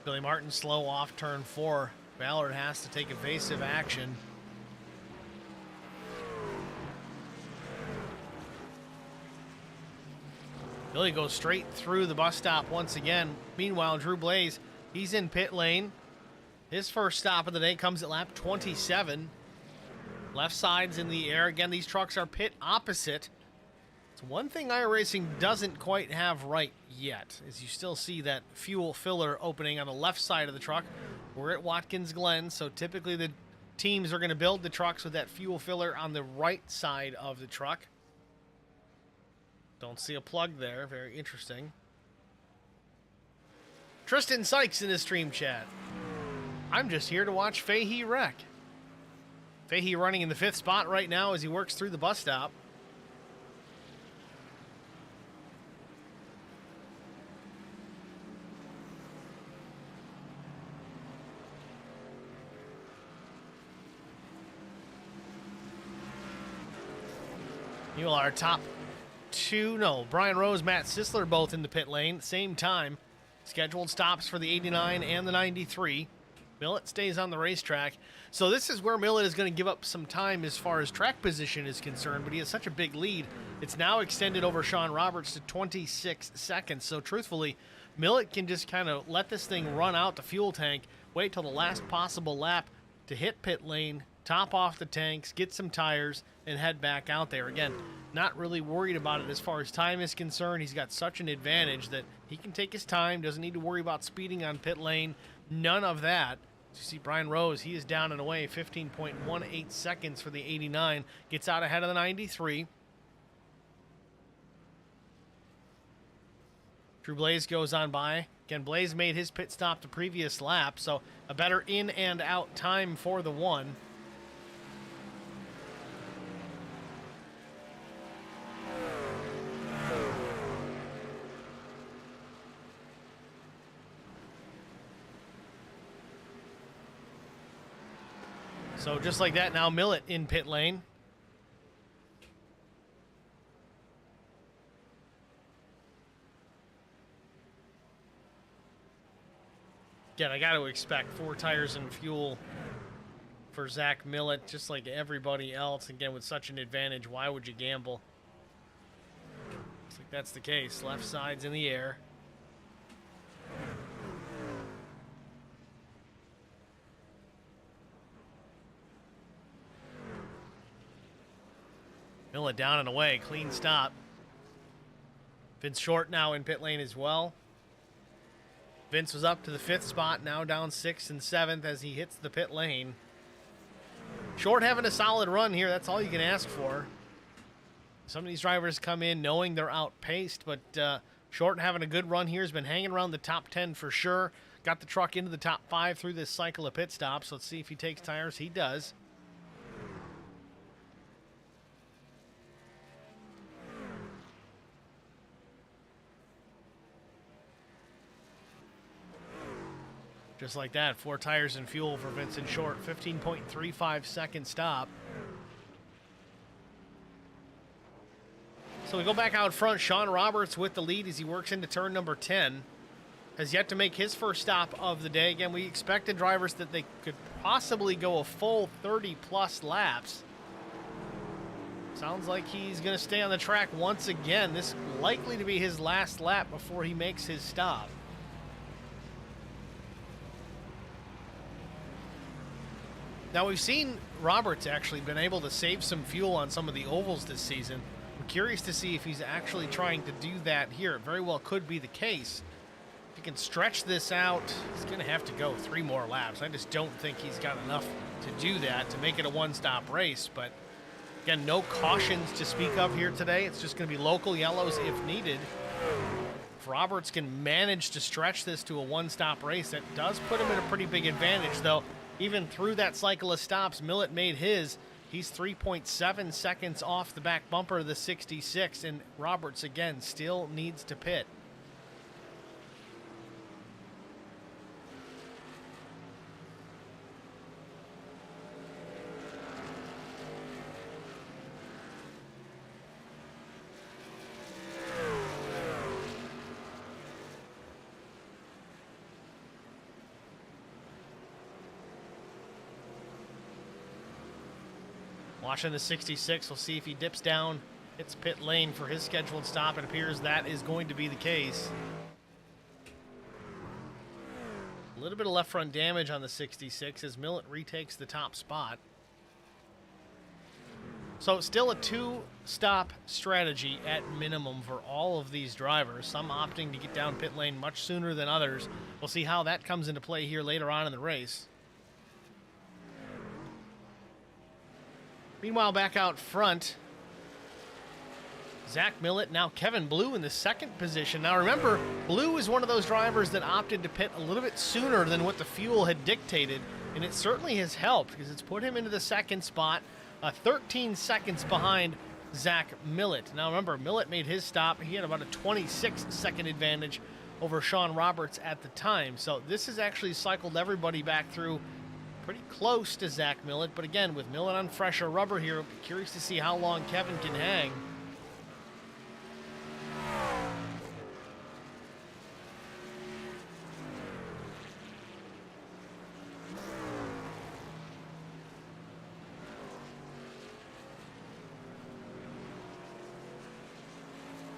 S1: Billy Martin slow off turn 4. Ballard has to take evasive action. Billy goes straight through the bus stop once again. Meanwhile, Drew Blaze, he's in pit lane. His first stop of the day comes at lap 27. Left side's in the air. Again, these trucks are pit opposite. It's one thing iRacing doesn't quite have right yet, is you still see that fuel filler opening on the left side of the truck. We're at Watkins Glen, so typically the teams are going to build the trucks with that fuel filler on the right side of the truck. Don't see a plug there. Very interesting. Tristan Sykes in his stream chat. I'm just here to watch Fahey wreck. Fahey running in the 5th spot right now as he works through the bus stop. Meanwhile, our top two, Brian Rose, Matt Sisler both in the pit lane, same time. Scheduled stops for the 89 and the 93. Millett stays on the racetrack. So this is where Millett is going to give up some time as far as track position is concerned, but he has such a big lead. It's now extended over Sean Roberts to 26 seconds. So truthfully, Millett can just kind of let this thing run out the fuel tank, wait till the last possible lap to hit pit lane, top off the tanks, get some tires, and head back out there. Again, not really worried about it as far as time is concerned. He's got such an advantage that he can take his time, doesn't need to worry about speeding on pit lane, none of that. You see Brian Rose, he is down and away, 15.18 seconds for the 89, gets out ahead of the 93. Drew Blaze goes on by. Again, Blaze made his pit stop the previous lap, so a better in and out time for the 1. So just like that, now Millett in pit lane. Again, I got to expect 4 tires and fuel for Zach Millett, just like everybody else. Again, with such an advantage, why would you gamble? Looks like that's the case. Left side's in the air. Millett down and away, clean stop. Vince Short now in pit lane as well. Vince was up to the 5th spot, now down 6th and 7th as he hits the pit lane. Short having a solid run here, that's all you can ask for. Some of these drivers come in knowing they're outpaced, but Short having a good run here, has been hanging around the top 10 for sure. Got the truck into the top 5 through this cycle of pit stops. Let's see if he takes tires. He does. Just like that, 4 tires and fuel for Vincent Short. 15.35 second stop. So we go back out front. Sean Roberts with the lead as he works into turn number 10. Has yet to make his first stop of the day. Again, we expected drivers that they could possibly go a full 30-plus laps. Sounds like he's going to stay on the track once again. This likely to be his last lap before he makes his stop. Now, we've seen Roberts actually been able to save some fuel on some of the ovals this season. I'm curious to see if he's actually trying to do that here. It very well could be the case. If he can stretch this out, he's going to have to go 3 more laps. I just don't think he's got enough to do that to make it a one-stop race. But again, no cautions to speak of here today. It's just going to be local yellows if needed. If Roberts can manage to stretch this to a one-stop race, that does put him at a pretty big advantage, though. Even through that cycle of stops, Millett made his. He's 3.7 seconds off the back bumper of the 66, and Roberts, again, still needs to pit. Watching the 66, we'll see if he dips down, hits pit lane for his scheduled stop. It appears that is going to be the case. A little bit of left front damage on the 66 as Millett retakes the top spot. So still a 2-stop strategy at minimum for all of these drivers, some opting to get down pit lane much sooner than others. We'll see how that comes into play here later on in the race. Meanwhile, back out front, Zach Millett, now Kevin Blue in the second position. Now remember, Blue is one of those drivers that opted to pit a little bit sooner than what the fuel had dictated, and it certainly has helped because it's put him into the second spot, 13 seconds behind Zach Millett. Now remember, Millett made his stop. He had about a 26-second advantage over Sean Roberts at the time. So this has actually cycled everybody back through pretty close to Zach Millett, but again, with Millett on fresher rubber here, I'll be curious to see how long Kevin can hang.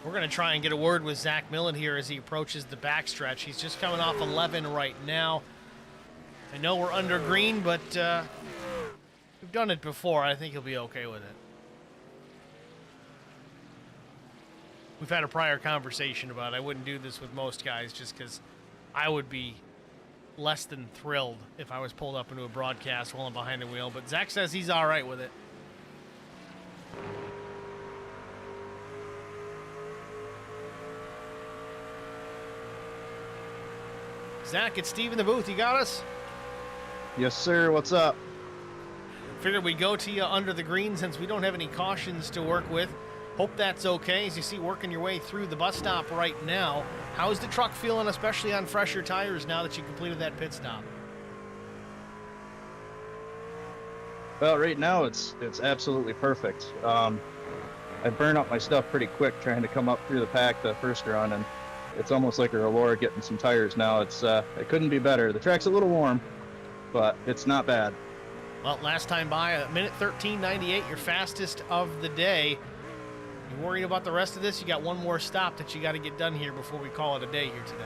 S1: We're going to try and get a word with Zach Millett here as he approaches the backstretch. He's just coming off 11 right now. I know we're under green, but we've done it before. I think he'll be okay with it. We've had a prior conversation about it. I wouldn't do this with most guys just because I would be less than thrilled if I was pulled up into a broadcast while I'm behind the wheel. But Zach says he's all right with it. Zach, it's Steve in the booth. You got us?
S5: Yes, sir. What's up?
S1: Figured we'd go to you under the green since we don't have any cautions to work with. Hope that's okay as you see working your way through the bus stop right now. How's the truck feeling, especially on fresher tires now that you completed that pit stop?
S5: Well, right now it's absolutely perfect. I burn up my stuff pretty quick trying to come up through the pack the first run, and it's almost like a Allure getting some tires now. It couldn't be better. The track's a little warm, but it's not bad.
S1: Well, last time by, a minute 13:98, your fastest of the day. You worried about the rest of this? You got one more stop that you got to get done here before we call it a day here today.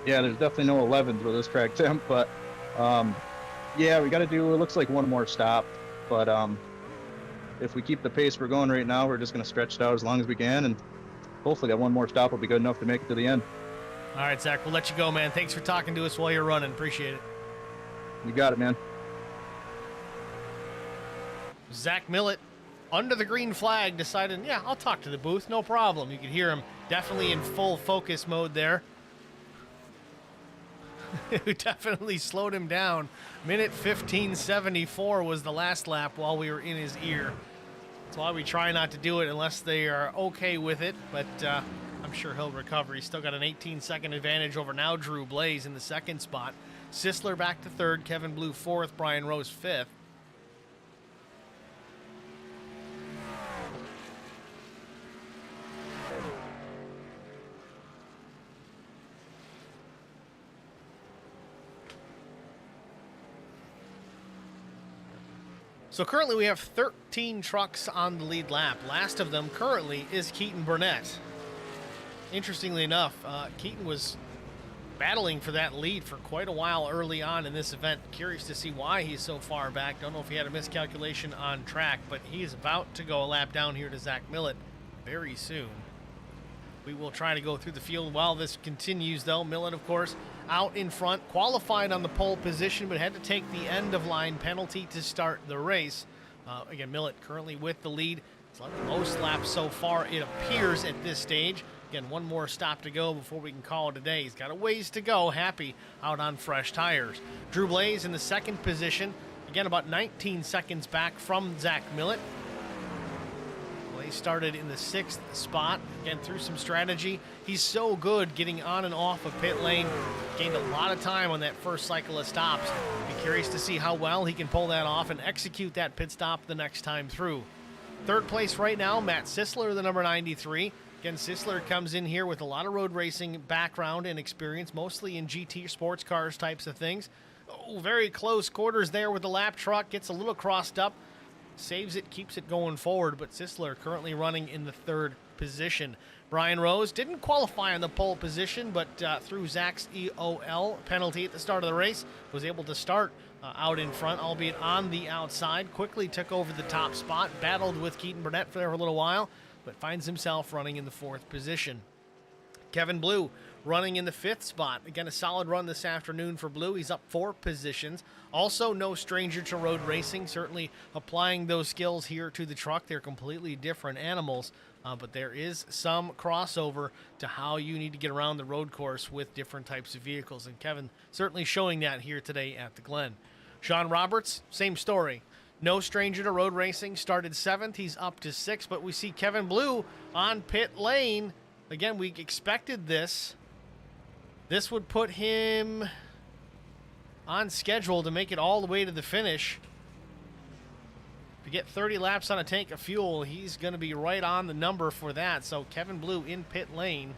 S5: Yeah, there's definitely no 11s with this track temp, but yeah, we got to do, it looks like one more stop, but if we keep the pace we're going right now, we're just going to stretch it out as long as we can, and hopefully that one more stop will be good enough to make it to the end.
S1: All right, Zach, we'll let you go, man. Thanks for talking to us while you're running. Appreciate it.
S5: You got it, man.
S1: Zach Millett, under the green flag, decided, yeah, I'll talk to the booth, no problem. You could hear him definitely in full focus mode there. It definitely slowed him down. Minute 15:74 was the last lap while we were in his ear. That's why we try not to do it unless they are okay with it, but I'm sure he'll recover. He's still got an 18-second advantage over now Drew Blaze in the second spot. Sisler back to third, Kevin Blue fourth, Brian Rose fifth. So currently we have 13 trucks on the lead lap. Last of them currently is Keaton Burnett. Interestingly enough, Keaton was battling for that lead for quite a while early on in this event. Curious to see why he's so far back. Don't know if he had a miscalculation on track, but he is about to go a lap down here to Zach Millett very soon. We will try to go through the field while this continues, though. Millett, of course, out in front, qualified on the pole position, but had to take the end-of-line penalty to start the race. Again, Millett currently with the lead. It's like the most laps so far, it appears, at this stage. Again, one more stop to go before we can call it a day. He's got a ways to go. Happy out on fresh tires. Drew Blaze in the second position. Again, about 19 seconds back from Zach Millett. Blaze started in the 6th spot. Again, through some strategy. He's so good getting on and off of pit lane. Gained a lot of time on that first cycle of stops. Be curious to see how well he can pull that off and execute that pit stop the next time through. Third place right now, Matt Sisler, the number 93. Again, Sisler comes in here with a lot of road racing background and experience, mostly in GT sports cars types of things. Oh, very close quarters there with the lap truck. Gets a little crossed up. Saves it, keeps it going forward, but Sisler currently running in the 3rd position. Brian Rose didn't qualify on the pole position, but through Zach's EOL penalty at the start of the race, was able to start out in front, albeit on the outside. Quickly took over the top spot, battled with Keaton Burnett for a little while, but finds himself running in the 4th position. Kevin Blue running in the 5th spot. Again, a solid run this afternoon for Blue. He's up 4 positions. Also, no stranger to road racing. Certainly applying those skills here to the truck. They're completely different animals, but there is some crossover to how you need to get around the road course with different types of vehicles. And Kevin certainly showing that here today at the Glen. Sean Roberts, same story. No stranger to road racing. Started 7th. He's up to 6th, but we see Kevin Blue on pit lane. Again, we expected this. This would put him on schedule to make it all the way to the finish. To get 30 laps on a tank of fuel, he's going to be right on the number for that. So Kevin Blue in pit lane.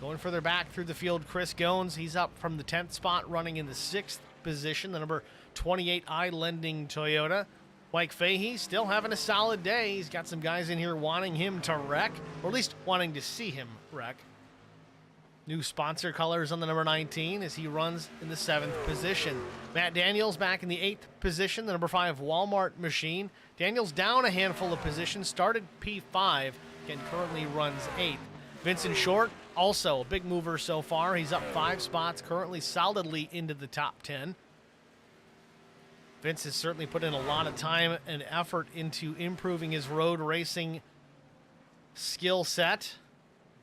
S1: Going further back through the field, Chris Goins. He's up from the 10th spot, running in the 6th position, the number 28 I-Lending Toyota. Mike Fahey still having a solid day. He's got some guys in here wanting him to wreck, or at least wanting to see him wreck. New sponsor colors on the number 19 as he runs in the 7th position. Matt Daniels back in the 8th position, the number 5 Walmart machine. Daniels down a handful of positions, started P5, and currently runs 8th. Vincent Short, also a big mover so far. He's up 5 spots, currently solidly into the top 10. Vince has certainly put in a lot of time and effort into improving his road racing skill set.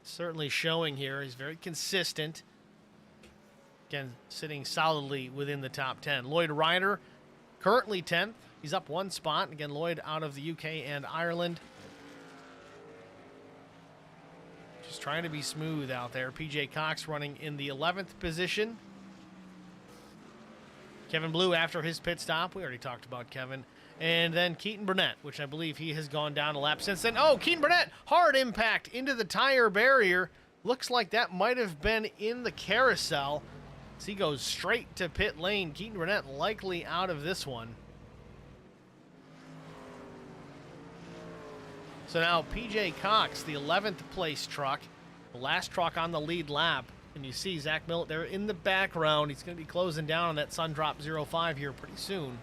S1: Certainly showing here. He's very consistent. Again, sitting solidly within the top 10. Lloyd Ryder, currently 10th. He's up 1 spot. Again, Lloyd out of the UK and Ireland. Just trying to be smooth out there. PJ Cox running in the 11th position. Kevin Blue after his pit stop. We already talked about Kevin. And then Keaton Burnett, which I believe he has gone down a lap since then. Oh, Keaton Burnett, hard impact into the tire barrier. Looks like that might have been in the carousel. As he goes straight to pit lane. Keaton Burnett likely out of this one. So now PJ Cox, the 11th place truck, the last truck on the lead lap. And you see Zach Millett there in the background. He's going to be closing down on that Sundrop 05 here pretty soon.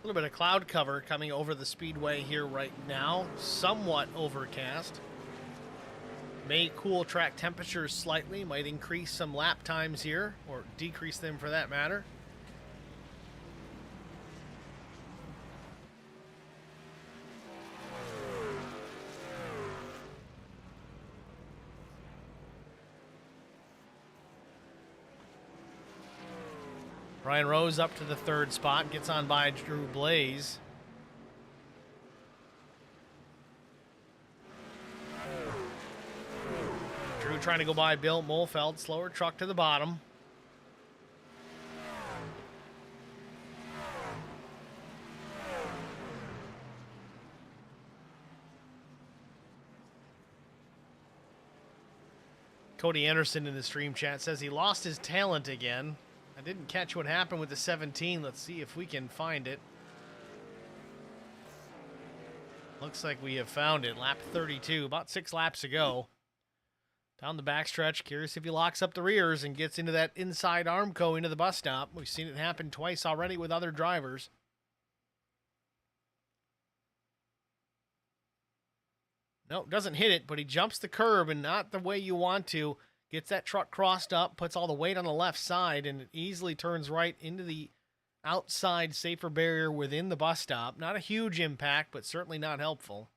S1: A little bit of cloud cover coming over the speedway here right now. Somewhat overcast. May cool track temperatures slightly, might increase some lap times here, or decrease them for that matter. Brian Rose up to the 3rd spot, gets on by Drew Blaze. Drew trying to go by Bill Molfeld, slower truck to the bottom. Cody Anderson in the stream chat says he lost his talent again. I didn't catch what happened with the 17. Let's see if we can find it. Looks like we have found it. Lap 32, about 6 laps ago. Down the backstretch, curious if he locks up the rears and gets into that inside Armco into the bus stop. We've seen it happen twice already with other drivers. No, doesn't hit it, but he jumps the curb and not the way you want to. Gets that truck crossed up, puts all the weight on the left side, and it easily turns right into the outside safer barrier within the bus stop. Not a huge impact, but certainly not helpful.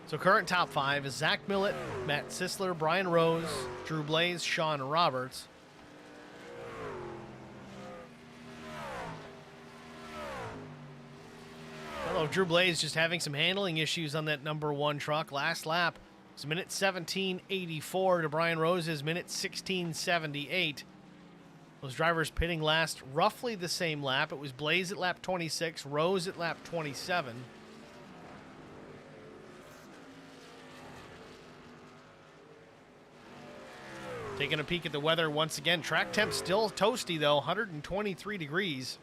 S1: So current top 5 is Zach Millett, Matt Sisler, Brian Rose, Drew Blaze, Sean Roberts. Hello, Drew Blaze just having some handling issues on that number 1 truck. Last lap was minute 17:84 to Brian Rose's minute 16:78. Those drivers pitting last roughly the same lap. It was Blaze at lap 26, Rose at lap 27. Taking a peek at the weather once again. Track temp still toasty though, 123 degrees.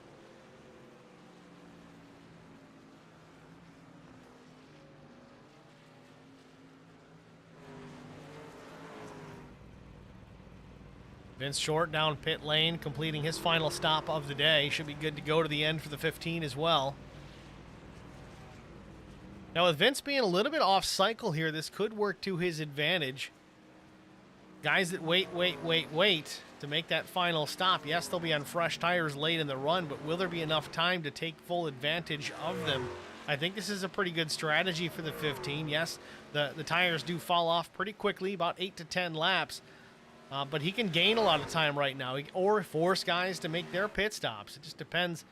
S1: Vince Short down pit lane, completing his final stop of the day. Should be good to go to the end for the 15 as well. Now with Vince being a little bit off cycle here, this could work to his advantage. Guys that wait to make that final stop. Yes, they'll be on fresh tires late in the run, but will there be enough time to take full advantage of them? I think this is a pretty good strategy for the 15. Yes, the tires do fall off pretty quickly, about 8 to 10 laps. But he can gain a lot of time right now, or force guys to make their pit stops. It just depends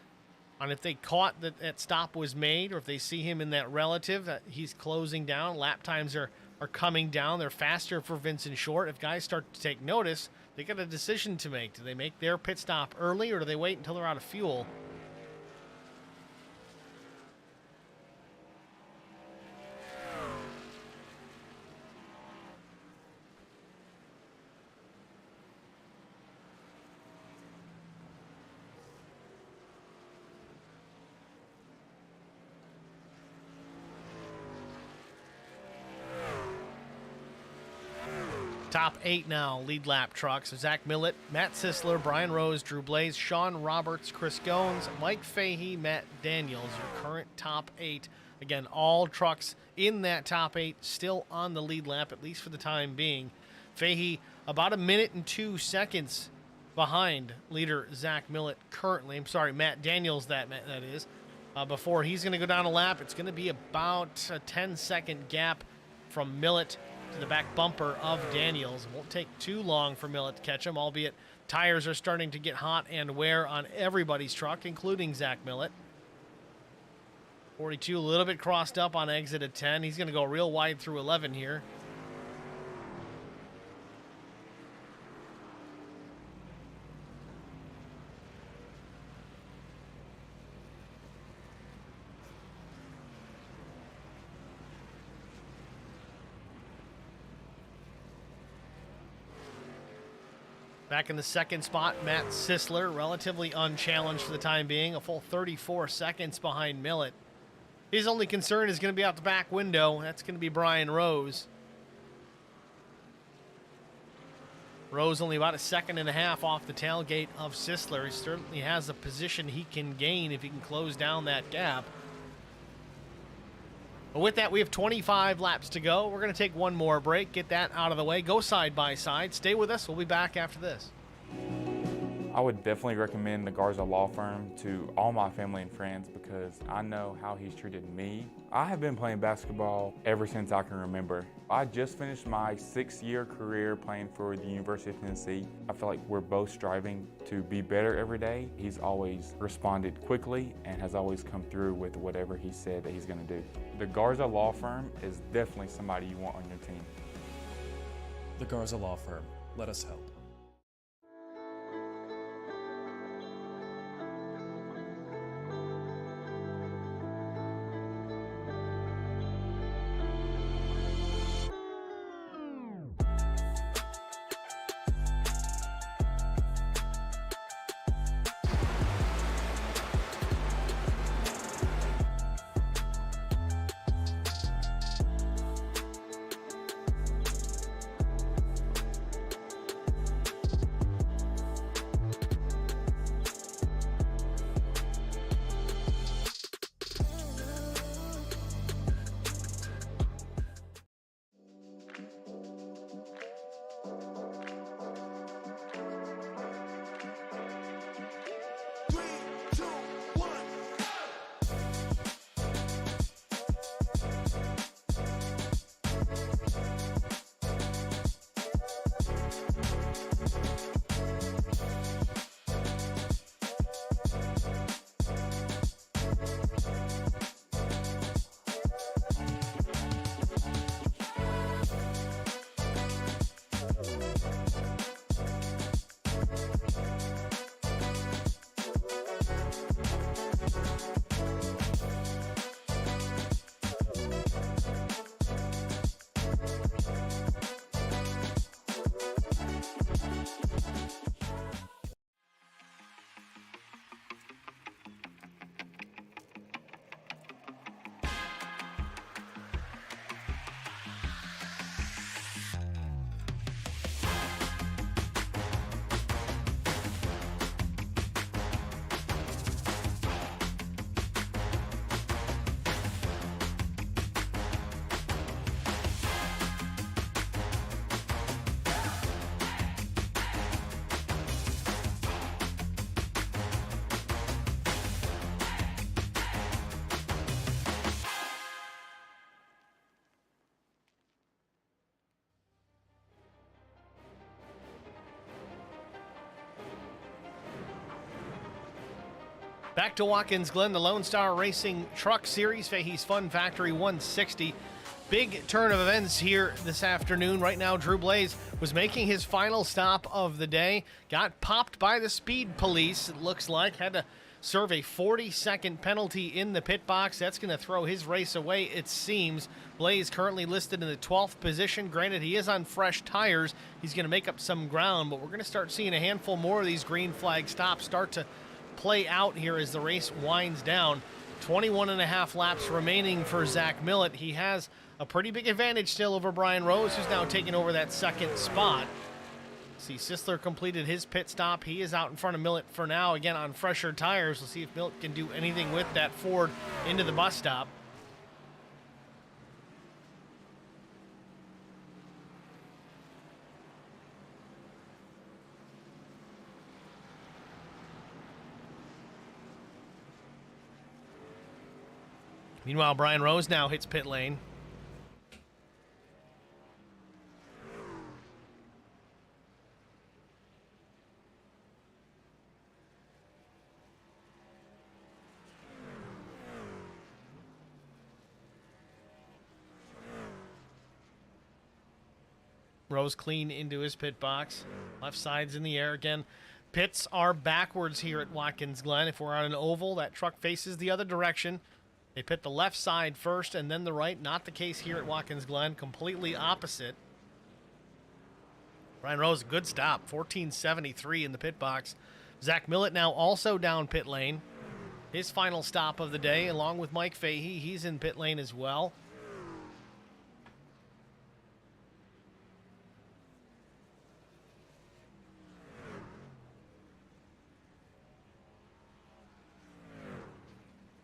S1: on if they caught that that stop was made, or if they see him in that relative that he's closing down. Lap times are coming down. They're faster for Vincent Short. If guys start to take notice, they got a decision to make. Do they make their pit stop early, or do they wait until they're out of fuel? Top 8 now, lead lap trucks. Zach Millett, Matt Sisler, Brian Rose, Drew Blaze, Sean Roberts, Chris Goins, Mike Fahey, Matt Daniels, your current top 8. Again, all trucks in that top 8 still on the lead lap, at least for the time being. Fahey about 1 minute and 2 seconds behind leader Zach Millett currently. I'm sorry, Matt Daniels, that is. Before he's going to go down a lap, it's going to be about a 10-second gap from Millett to the back bumper of Daniels. It won't take too long for Millett to catch him, albeit tires are starting to get hot and wear on everybody's truck, including Zach Millett. 42 a little bit crossed up on exit at 10. He's going to go real wide through 11 here. Back in the second spot, Matt Sisler, relatively unchallenged for the time being, a full 34 seconds behind Millett. His only concern is going to be out the back window. That's going to be Brian Rose. Rose only about 1.5 seconds off the tailgate of Sisler. He certainly has a position he can gain if he can close down that gap. But with that, we have 25 laps to go. We're going to take one more break, get that out of the way, go side by side. Stay with us. We'll be back after this.
S3: I would definitely recommend the Garza Law Firm to all my family and friends because I know how he's treated me. I have been playing basketball ever since I can remember. I just finished my 6-year career playing for the University of Tennessee. I feel like we're both striving to be better every day. He's always responded quickly and has always come through with whatever he said that he's going to do. The Garza Law Firm is definitely somebody you want on your team.
S4: The Garza Law Firm. Let us help.
S1: Back to Watkins Glen, the Lonestar Racing Truck Series, Fahey's Fun Factory 160. Big turn of events here this afternoon. Right now, Drew Blaze was making his final stop of the day. Got popped by the speed police, it looks like. Had to serve a 40-second penalty in the pit box. That's going to throw his race away, it seems. Blaze currently listed in the 12th position. Granted, he is on fresh tires. He's going to make up some ground, but we're going to start seeing a handful more of these green flag stops start to play out here as the race winds down. 21 and a half laps remaining for Zach Millett. He has a pretty big advantage still over Brian Rose, who's now taking over that second spot. See, Sisler completed his pit stop. He is out in front of Millett for now, again on fresher tires. We'll see if Millett can do anything with that Ford into the bus stop. Meanwhile, Brian Rose now hits pit lane. Rose clean into his pit box. Left side's in the air again. Pits are backwards here at Watkins Glen. If we're on an oval, that truck faces the other direction. They pit the left side first and then the right. Not the case here at Watkins Glen. Completely opposite. Brian Rose, good stop. 14.73 in the pit box. Zach Millett now also down pit lane. His final stop of the day, along with Mike Fahey. He's in pit lane as well.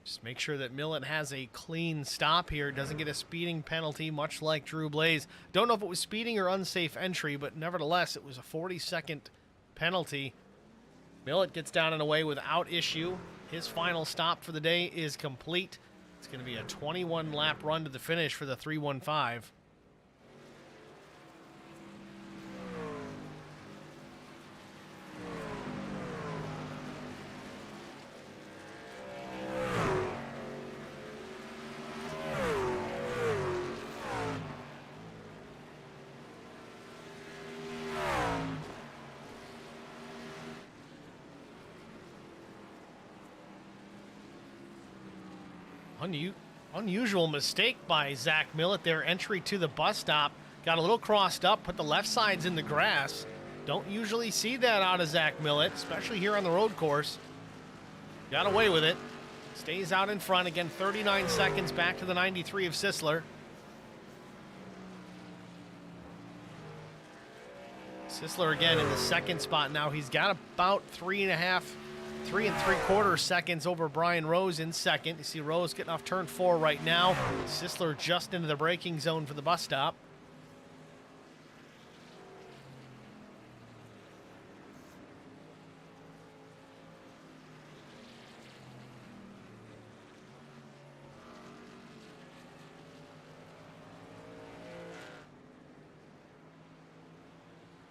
S1: Just make sure that Millett has a clean stop here. Doesn't get a speeding penalty, much like Drew Blaze. Don't know if it was speeding or unsafe entry, but nevertheless, it was a 40-second penalty. Millett gets down and away without issue. His final stop for the day is complete. It's going to be a 21-lap run to the finish for the 315. Unusual mistake by Zach Millett. Their entry to the bus stop got a little crossed up, put the left sides in the grass. Don't usually see that out of Zach Millett, especially here on the road course. Got away with it. Stays out in front. Again, 39 seconds back to the 93 of Sisler. Sisler again in the second spot now. He's got about 3 3.75 seconds over Brian Rose in second. You see Rose getting off turn 4 right now. Sisler just into the braking zone for the bus stop.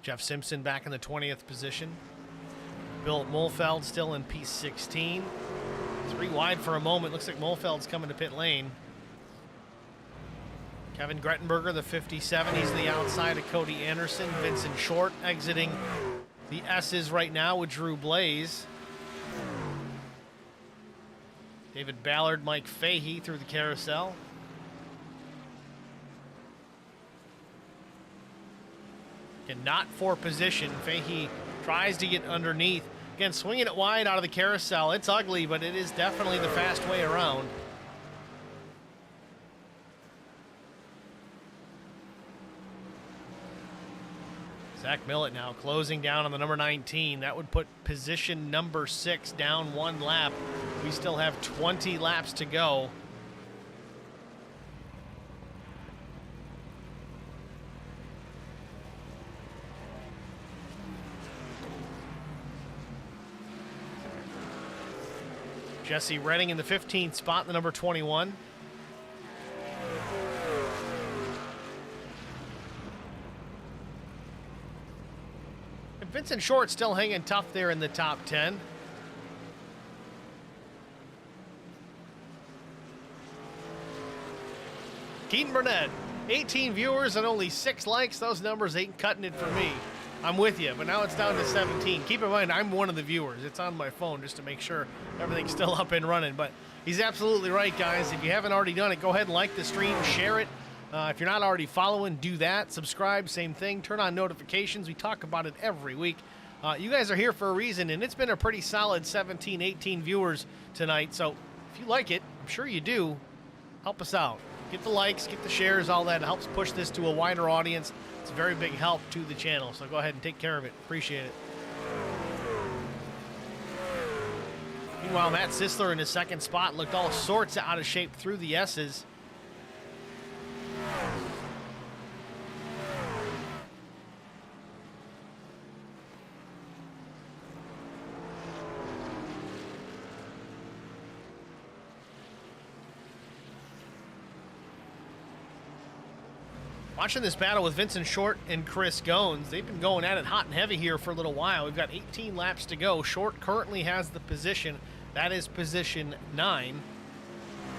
S1: Jeff Simpson back in the 20th position. Bill Mulfeld still in P16. 3 wide for a moment. Looks like Mulfeld's coming to pit lane. Kevin Grettenberger, the 57. He's the outside of Cody Anderson. Vincent Short exiting the S's right now with Drew Blaze. David Ballard, Mike Fahey through the carousel. And not for position. Fahey tries to get underneath. Again, swinging it wide out of the carousel. It's ugly, but it is definitely the fast way around. Zach Millett now closing down on the number 19. That would put position number 6 down 1 lap. We still have 20 laps to go. Jesse Redding in the 15th spot, the number 21. And Vincent Short still hanging tough there in the top 10. Keaton Burnett, 18 viewers and only 6 likes. Those numbers ain't cutting it for me. I'm with you, but now it's down to 17. Keep in mind, I'm one of the viewers. It's on my phone just to make sure everything's still up and running. But he's absolutely right, guys. If you haven't already done it, go ahead and like the stream, share it. If you're not already following, do that. Subscribe, same thing. Turn on notifications. We talk about it every week. You guys are here for a reason, and it's been a pretty solid 17, 18 viewers tonight. So if you like it, I'm sure you do, help us out. Get the likes, get the shares, all that. It helps push this to a wider audience. It's a very big help to the channel, so go ahead and take care of it. Appreciate it. Meanwhile, Matt Sisler in his second spot looked all sorts out of shape through the S's. Watching this battle with Vincent Short and Chris Goins, they've been going at it hot and heavy here for a little while. We've got 18 laps to go. Short currently has the position. That is position 9.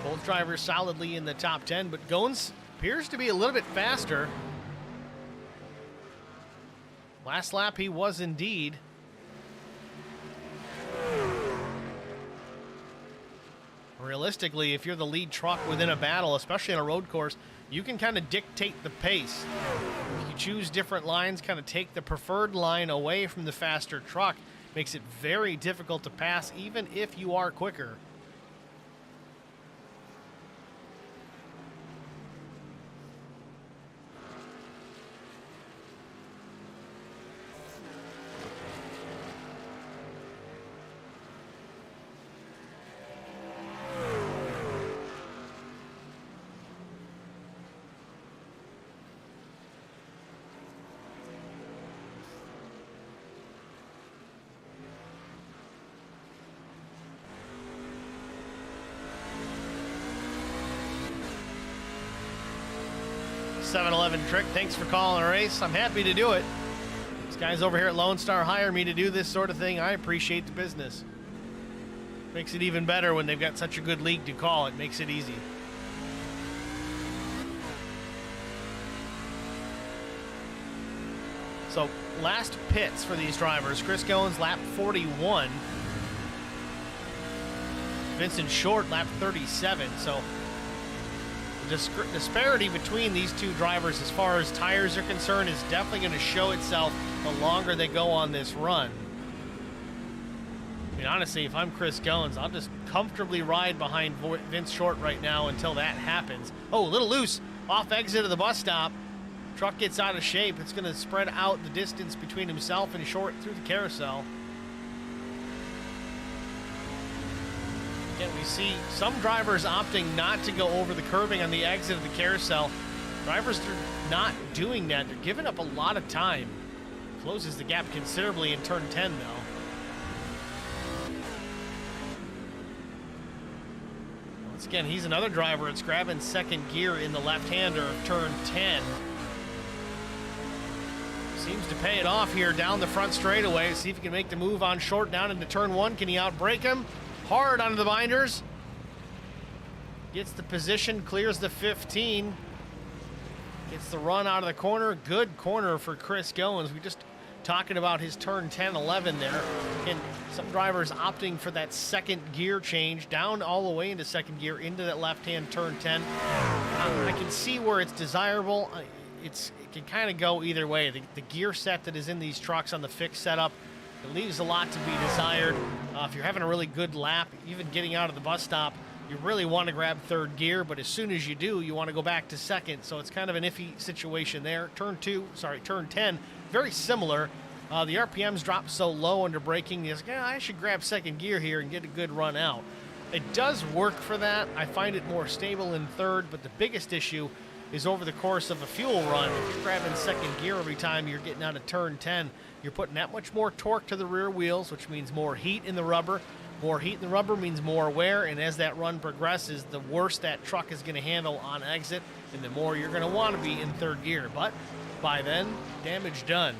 S1: Both drivers solidly in the top 10, but Goins appears to be a little bit faster. Last lap he was indeed. Realistically, if you're the lead truck within a battle, especially on a road course, you can kind of dictate the pace. If you choose different lines, kind of take the preferred line away from the faster truck, makes it very difficult to pass, even if you are quicker. Trick, thanks for calling a race. I'm happy to do it. These guys over here at Lonestar hire me to do this sort of thing. I appreciate the business. Makes it even better when they've got such a good league to call. It makes it easy. So, last pits for these drivers. Chris Goins, lap 41. Vincent Short lapped 37. So the disparity between these two drivers as far as tires are concerned is definitely going to show itself the longer they go on this run. I mean, honestly, if I'm Chris Goins, I'll just comfortably ride behind Vince Short right now until that happens. Oh, a little loose off exit of the bus stop. Truck gets out of shape. It's going to spread out the distance between himself and Short through the carousel. Again, we see some drivers opting not to go over the curbing on the exit of the carousel. Drivers are not doing that. They're giving up a lot of time. Closes the gap considerably in turn 10, though. Once again, he's another driver that's grabbing second gear in the left-hander of turn 10. Seems to pay it off here down the front straightaway. See if he can make the move on Short down into turn 1. Can he outbrake him? Hard onto the binders. Gets the position, clears the 15. Gets the run out of the corner. Good corner for Chris Goins. We just talking about his turn 10, 11 there. And some drivers opting for that second gear change down all the way into second gear into that left-hand turn 10. I can see where it's desirable. It can kind of go either way. The gear set that is in these trucks on the fixed setup, it leaves a lot to be desired. If you're having a really good lap, even getting out of the bus stop, you really want to grab third gear, but as soon as you do, you want to go back to second. So it's kind of an iffy situation there. Turn 10, very similar. The RPMs drop so low under braking. You're like, yeah, I should grab second gear here and get a good run out. It does work for that. I find it more stable in third, but the biggest issue is over the course of a fuel run. If you're grabbing second gear every time you're getting out of turn 10, you're putting that much more torque to the rear wheels, which means more heat in the rubber. More heat in the rubber means more wear, and as that run progresses, the worse that truck is going to handle on exit, and the more you're going to want to be in third gear. But by then, damage done.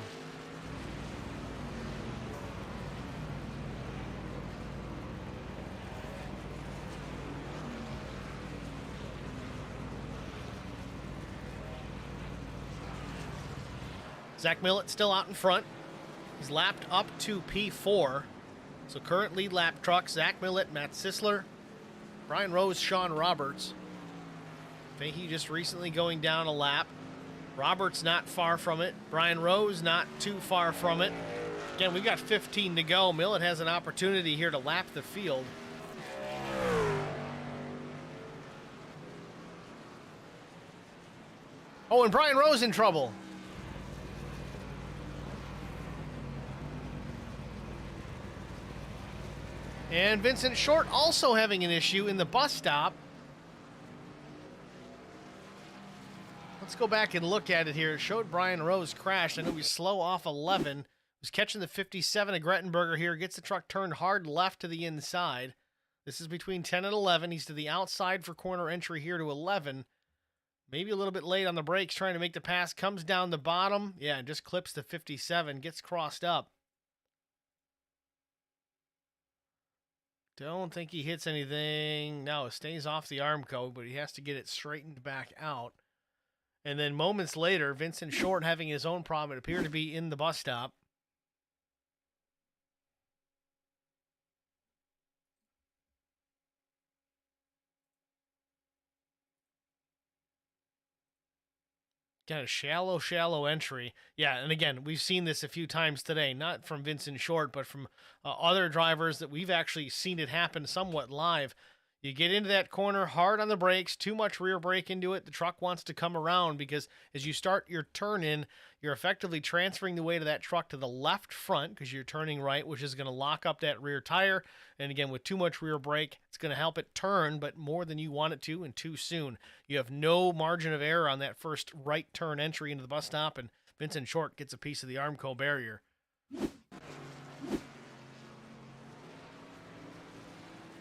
S1: Zach Millett still out in front. He's lapped up to P4. So current lead lap truck, Zach Millett, Matt Sisler, Brian Rose, Sean Roberts. Fahey just recently going down a lap. Roberts not far from it. Brian Rose not too far from it. Again, we've got 15 to go. Millett has an opportunity here to lap the field. Oh, and Brian Rose in trouble. And Vincent Short also having an issue in the bus stop. Let's go back and look at it here. It showed Brian Rose crashed. I know he's slow off 11. Was catching the 57 of Grettenberger here. Gets the truck turned hard left to the inside. This is between 10 and 11. He's to the outside for corner entry here to 11. Maybe a little bit late on the brakes trying to make the pass. Comes down the bottom. Yeah, and just clips the 57. Gets crossed up. Don't think he hits anything. No, it stays off the arm code, but he has to get it straightened back out. And then moments later, Vincent Short having his own problem. It appeared to be in the bus stop. Got a shallow entry. Yeah, and again, we've seen this a few times today, not from Vincent Short, but from other drivers that we've actually seen it happen somewhat live. You get into that corner hard on the brakes, too much rear brake into it. The truck wants to come around because as you start your turn in, you're effectively transferring the weight of that truck to the left front because you're turning right, which is going to lock up that rear tire. And again, with too much rear brake, it's going to help it turn, but more than you want it to and too soon. You have no margin of error on that first right turn entry into the bus stop, and Vincent Short gets a piece of the Armco barrier.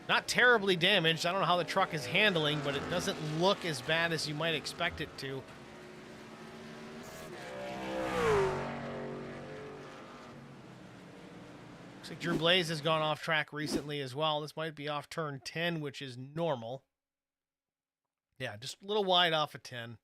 S1: Not terribly damaged. I don't know how the truck is handling, but it doesn't look as bad as you might expect it to. Looks like Drew Blaze has gone off track recently as well. This might be off turn 10, which is normal. Yeah, just a little wide off of 10.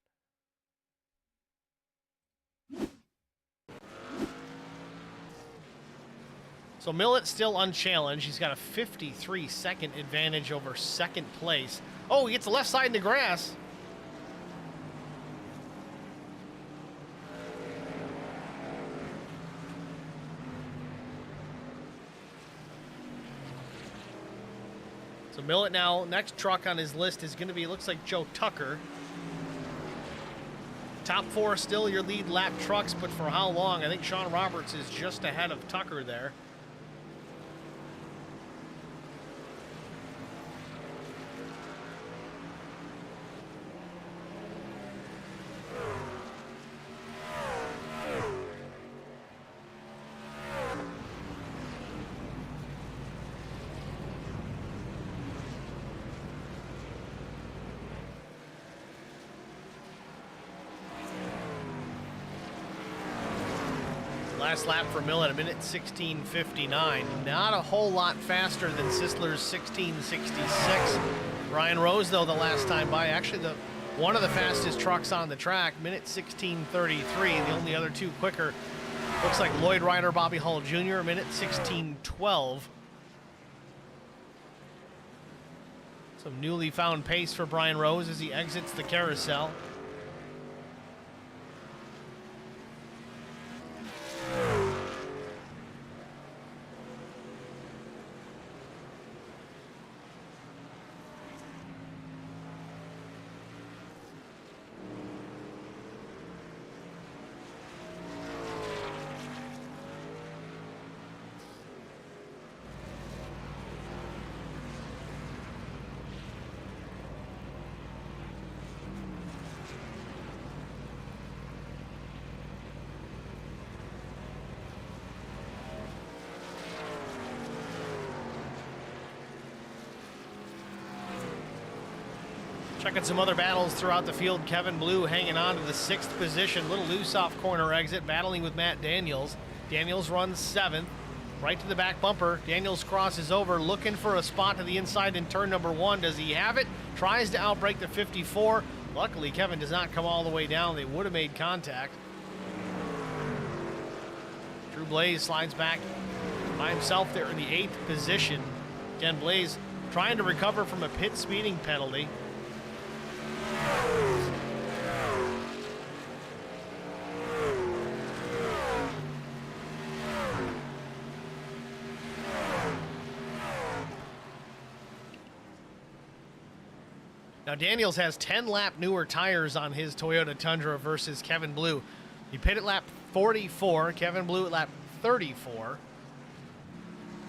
S1: So Millett still unchallenged. He's got a 53-second advantage over second place. Oh, he gets the left side in the grass. So Millett now, next truck on his list is going to be, looks like Joe Tucker. Top four still your lead lap trucks, but for how long? I think Sean Roberts is just ahead of Tucker there. Last lap for Millett, a minute 16:59. Not a whole lot faster than Sisler's 16:66. Brian Rose, though, the last time by, actually one of the fastest trucks on the track, minute 16:33. The only other two quicker, looks like Lloyd Ryder, Bobby Hull Jr., minute 16:12. Some newly found pace for Brian Rose as he exits the carousel. Checking some other battles throughout the field. Kevin Blue hanging on to the 6th position. Little loose off corner exit, battling with Matt Daniels. Daniels runs 7th, right to the back bumper. Daniels crosses over, looking for a spot to the inside in turn number 1. Does he have it? Tries to outbrake the 54. Luckily, Kevin does not come all the way down. They would have made contact. Drew Blaze slides back by himself there in the 8th position. Again, Blaze trying to recover from a pit speeding penalty. Now Daniels has 10 lap newer tires on his Toyota Tundra versus Kevin Blue. He pit at lap 44, Kevin Blue at lap 34.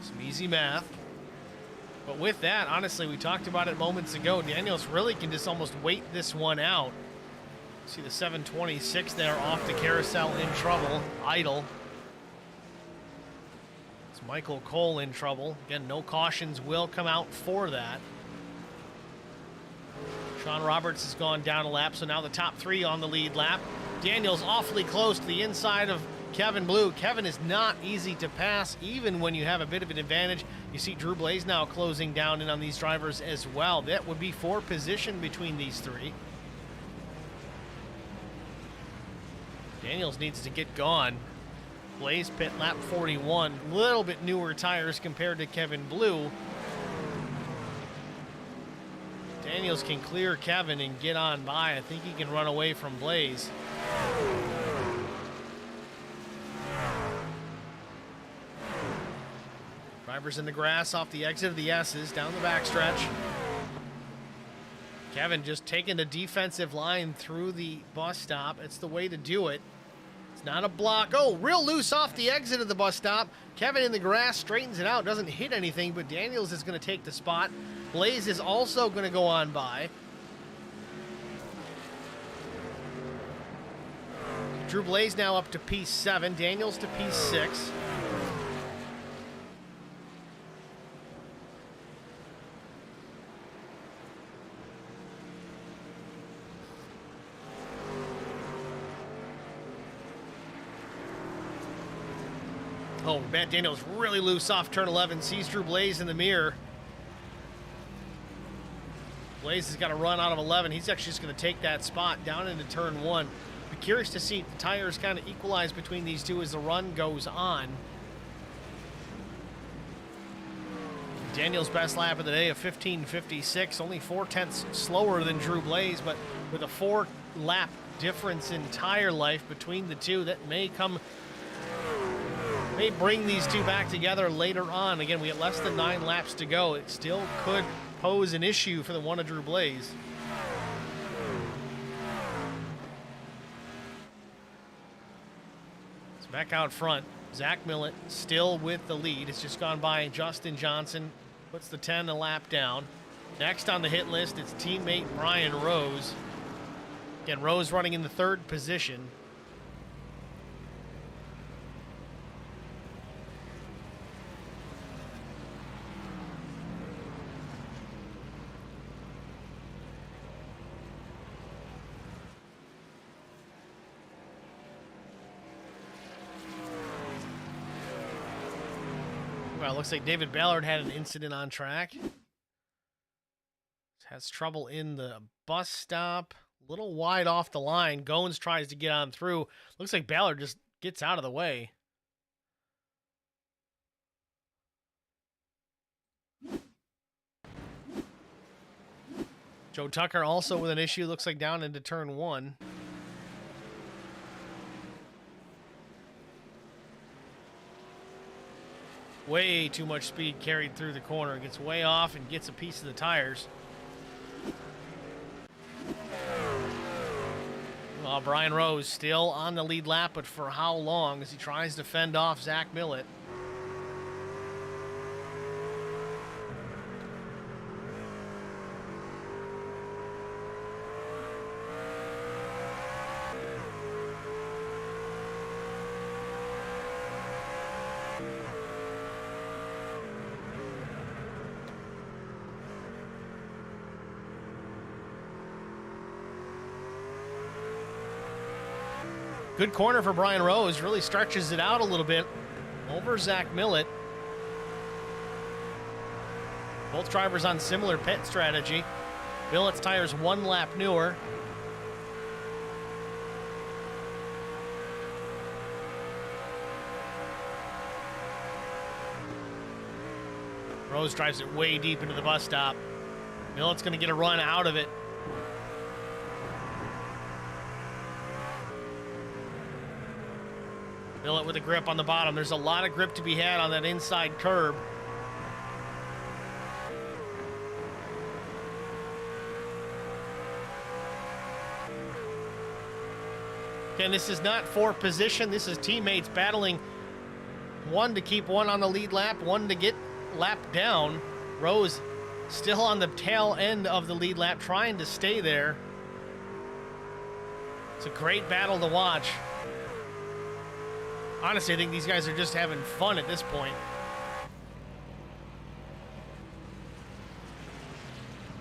S1: Some easy math. But with that, honestly, we talked about it moments ago. Daniels really can just almost wait this one out. See the 726 there off the carousel, in trouble, idle. It's Michael Cole in trouble. Again, no cautions will come out for that. Sean Roberts has gone down a lap, so now the top 3 on the lead lap. Daniels awfully close to the inside of Kevin Blue. Kevin is not easy to pass, even when you have a bit of an advantage. You see Drew Blaze now closing down in on these drivers as well. That would be 4 position between these 3. Daniels needs to get gone. Blaze pit lap 41. A little bit newer tires compared to Kevin Blue. Daniels can clear Kevin and get on by. I think he can run away from Blaze. Drivers in the grass off the exit of the S's down the backstretch. Kevin just taking the defensive line through the bus stop. It's the way to do it. It's not a block. Oh, real loose off the exit of the bus stop. Kevin in the grass straightens it out. Doesn't hit anything, but Daniels is going to take the spot. Blaze is also going to go on by. Drew Blaze now up to P7. Daniels to P6. Oh, Matt Daniels really loose off turn 11. Sees Drew Blaze in the mirror. Blaze has got a run out of 11. He's actually just going to take that spot down into turn 1. Be curious to see if the tires kind of equalize between these two as the run goes on. Daniel's best lap of the day of 15:56, only 4/10 slower than Drew Blaze, but with a 4-lap difference in tire life between the two, that may bring these two back together later on. Again, we have less than 9 laps to go. It still could pose an issue for the one of Drew Blaze. It's back out front. Zach Millett still with the lead. It's just gone by Justin Johnson. Puts the 10 a lap down. Next on the hit list, it's teammate Brian Rose. Again, Rose running in the 3rd position. Well, it looks like David Ballard had an incident on track. Has trouble in the bus stop. A little wide off the line. Goins tries to get on through. Looks like Ballard just gets out of the way. Joe Tucker also with an issue. Looks like down into turn 1. Way too much speed carried through the corner. Gets way off and gets a piece of the tires. Well, Brian Rose still on the lead lap, but for how long as he tries to fend off Zach Millett. Good corner for Brian Rose. Really stretches it out a little bit over Zach Millett. Both drivers on similar pit strategy. Millett's tires 1 lap newer. Rose drives it way deep into the bus stop. Millett's going to get a run out of it. Millett with a grip on the bottom. There's a lot of grip to be had on that inside curb. Again, this is not for position. This is teammates battling. One to keep one on the lead lap, one to get lapped down. Rose still on the tail end of the lead lap, trying to stay there. It's a great battle to watch. Honestly, I think these guys are just having fun at this point.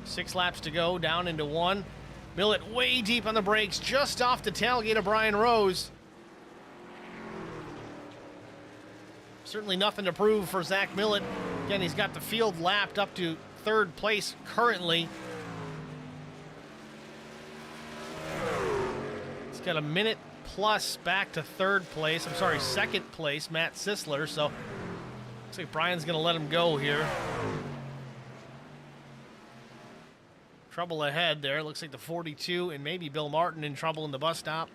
S1: 6 laps to go, down into 1. Millett way deep on the brakes, just off the tailgate of Brian Rose. Certainly nothing to prove for Zach Millett. Again, he's got the field lapped up to 3rd place currently. He's got a minute plus back to 3rd place. I'm sorry, 2nd place, Matt Sisler. So looks like Brian's going to let him go here. Trouble ahead there. Looks like the 42 and maybe Bill Martin in trouble in the bus stop.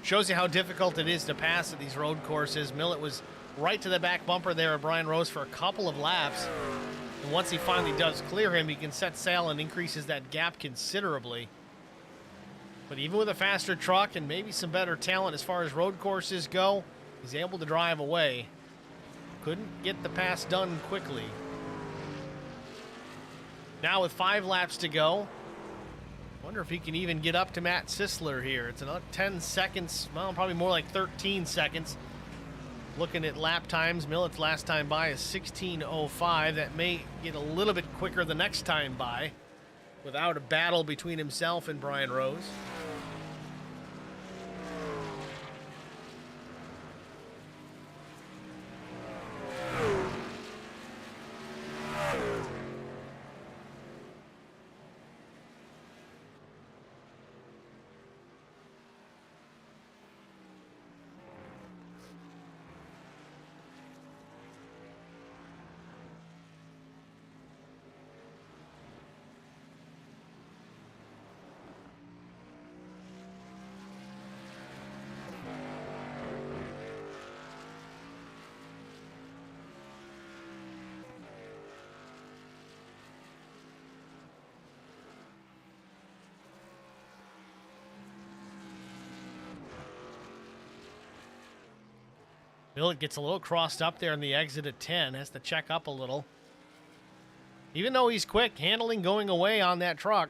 S1: Shows you how difficult it is to pass at these road courses. Millett was right to the back bumper there of Brian Rose for a couple of laps. And once he finally does clear him, he can set sail and increases that gap considerably. But even with a faster truck and maybe some better talent as far as road courses go, he's able to drive away. Couldn't get the pass done quickly. Now with 5 laps to go, wonder if he can even get up to Matt Sisler here. It's another 10 seconds, well, probably more like 13 seconds. Looking at lap times, Millett's last time by is 16:05. That may get a little bit quicker the next time by without a battle between himself and Brian Rose. Billet gets a little crossed up there in the exit at 10. Has to check up a little. Even though he's quick, handling going away on that truck.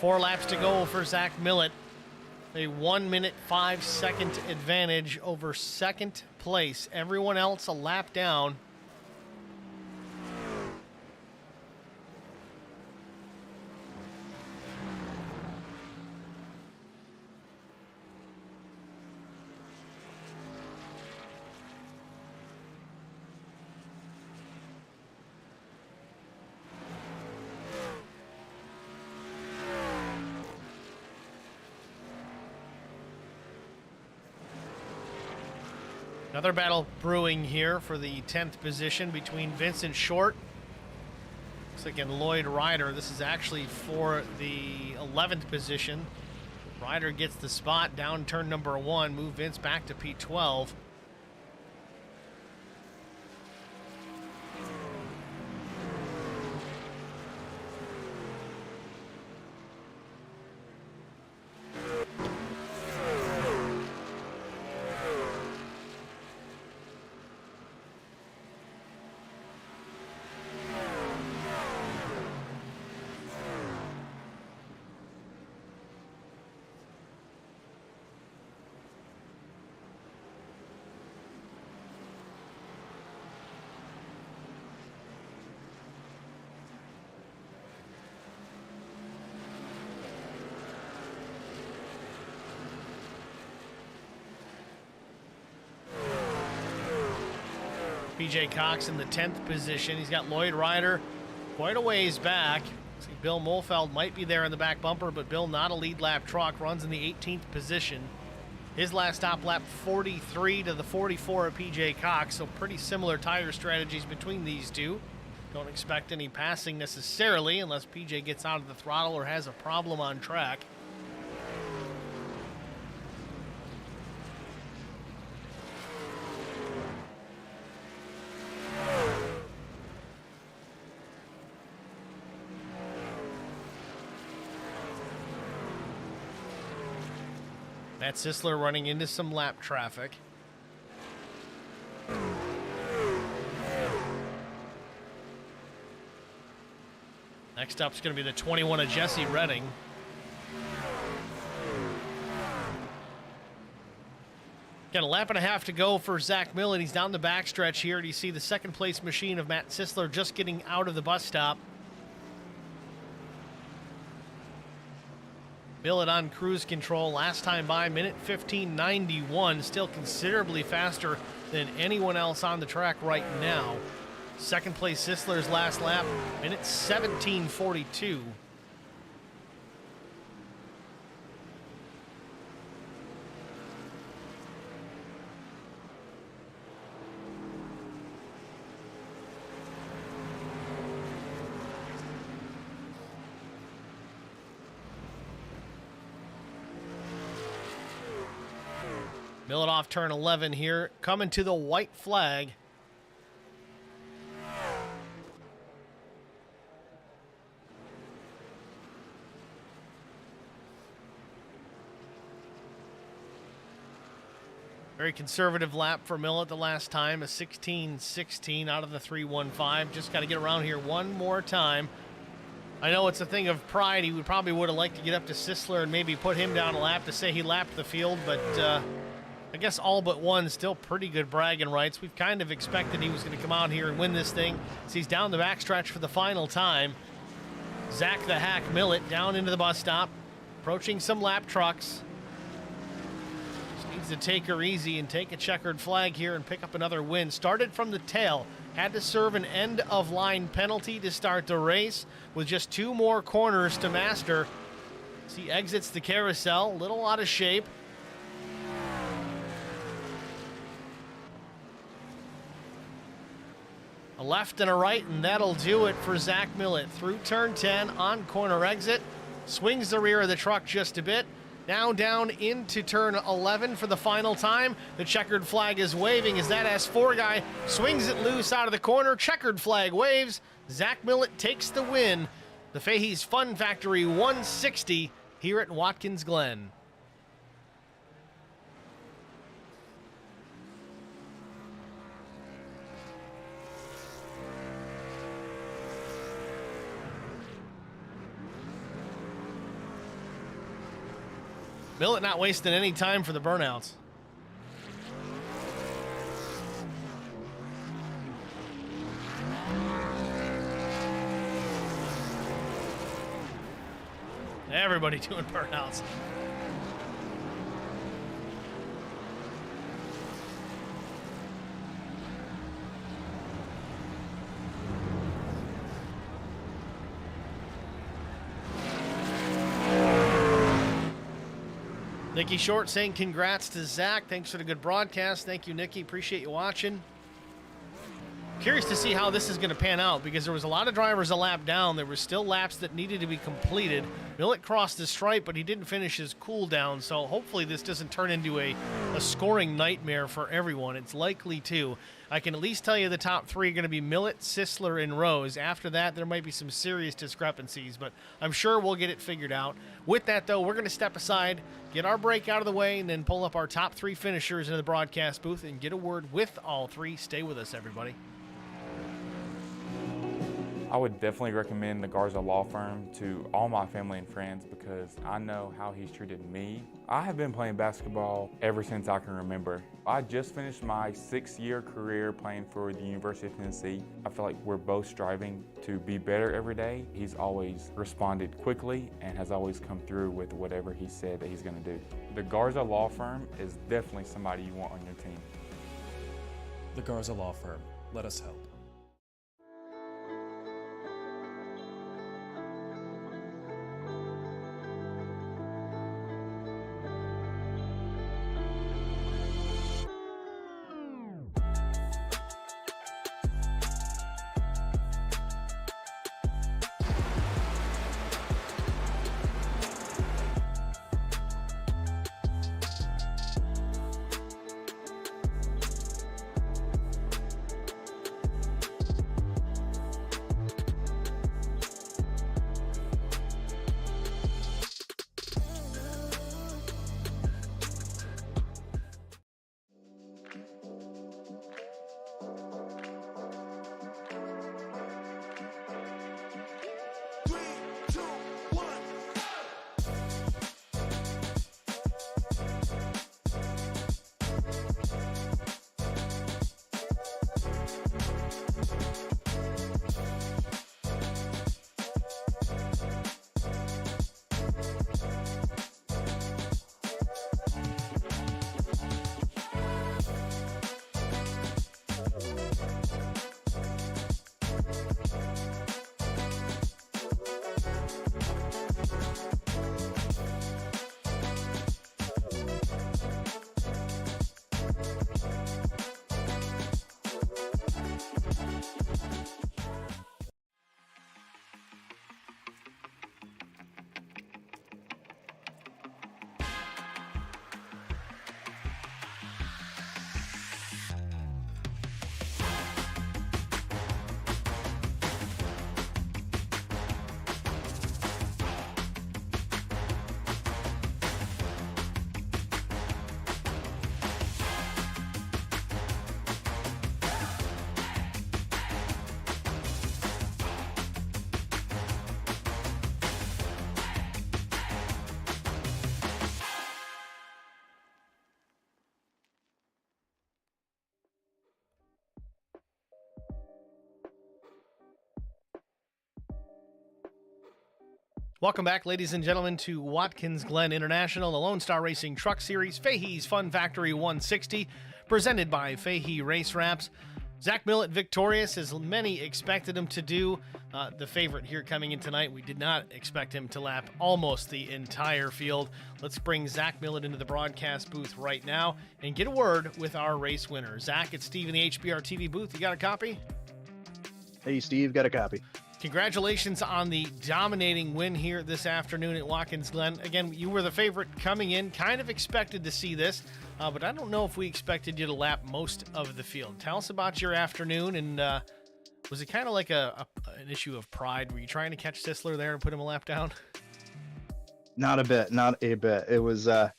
S1: Four laps to go for Zach Millett. A 1 minute 5 second advantage over second place. Everyone else a lap down. Another battle brewing here for the 10th position between Vincent Short. Looks like in Lloyd Ryder. This is actually for the 11th position. Ryder gets the spot down turn number 1. Move Vince back to P12. PJ Cox in the 10th position. He's got Lloyd Ryder quite a ways back. See, Bill Mulfeld might be there in the back bumper, but Bill not a lead lap truck, runs in the 18th position. His last stop lap 43 to the 44 of PJ Cox, so pretty similar tire strategies between these two. Don't expect any passing necessarily unless PJ gets out of the throttle or has a problem on track. Matt Sisler running into some lap traffic. Next up is going to be the 21 of Jesse Redding. Got a lap and a half to go for Zach Millett. He's down the backstretch here. And you see the second place machine of Matt Sisler just getting out of the bus stop. Millett on cruise control last time by, minute 15:91, still considerably faster than anyone else on the track right now. Second place Sisler's last lap, minute 17:42. Millett off turn 11 here, coming to the white flag. Very conservative lap for Millett the last time, a 16:16 out of the 3:15. Just got to get around here one more time. I know it's a thing of pride. He probably would have liked to get up to Sisler and maybe put him down a lap to say he lapped the field, but I guess all but one still pretty good bragging rights. We've kind of expected he was going to come out here and win this thing. So he's down the backstretch for the final time. Zach the Hack Millett down into the bus stop, approaching some lap trucks. Just needs to take her easy and take a checkered flag here and pick up another win. Started from the tail, had to serve an end of line penalty to start the race with just 2 more corners to master. As he exits the carousel, a little out of shape. left and a right, and that'll do it for Zach Millett. Through turn 10 on corner exit. Swings the rear of the truck just a bit. Now down into turn 11 for the final time. The checkered flag is waving as that S4 guy swings it loose out of the corner. Checkered flag waves. Zach Millett takes the win. The Fahey's Fun Factory 160 here at Watkins Glen. Millett not wasting any time for the burnouts. Everybody doing burnouts. Nikki Short saying congrats to Zach. Thanks for the good broadcast. Thank you, Nikki. Appreciate you watching. Curious to see how this is going to pan out because there was a lot of drivers a lap down. There were still laps that needed to be completed. Millett crossed the stripe, but he didn't finish his cool down. So hopefully this doesn't turn into a scoring nightmare for everyone. It's likely to. I can at least tell you the top three are going to be Millett, Sisler, and Rose. After that, there might be some serious discrepancies, but I'm sure we'll get it figured out. With that, though, we're going to step aside, get our break out of the way, and then pull up our top three finishers into the broadcast booth and get a word with all three. Stay with us, everybody.
S3: I would definitely recommend the Garza Law Firm to all my family and friends because I know how he's treated me. I have been playing basketball ever since I can remember. I just finished my 6-year career playing for the University of Tennessee. I feel like we're both striving to be better every day. He's always responded quickly and has always come through with whatever he said that he's going to do. The Garza Law Firm is definitely somebody you want on your team.
S4: The Garza Law Firm. Let us help.
S1: Welcome back, ladies and gentlemen, to Watkins Glen International, the Lonestar Racing Truck Series, Fahey's Fun Factory 160, presented by Fahey Race Wraps. Zach Millett victorious, as many expected him to do. The favorite here coming in tonight, we did not expect him to lap almost the entire field. Let's bring Zach Millett into the broadcast booth right now and get a word with our race winner. Zach, it's Steve in the HBR TV booth. You got a copy?
S5: Hey, Steve, got a copy.
S1: Congratulations on the dominating win here this afternoon at Watkins Glen. Again, you were the favorite coming in, kind of expected to see this, but I don't know if we expected you to lap most of the field. Tell us about your afternoon, and was it kind of like an issue of pride? Were you trying to catch Sisler there and put him a lap down?
S5: Not a bit. It was, I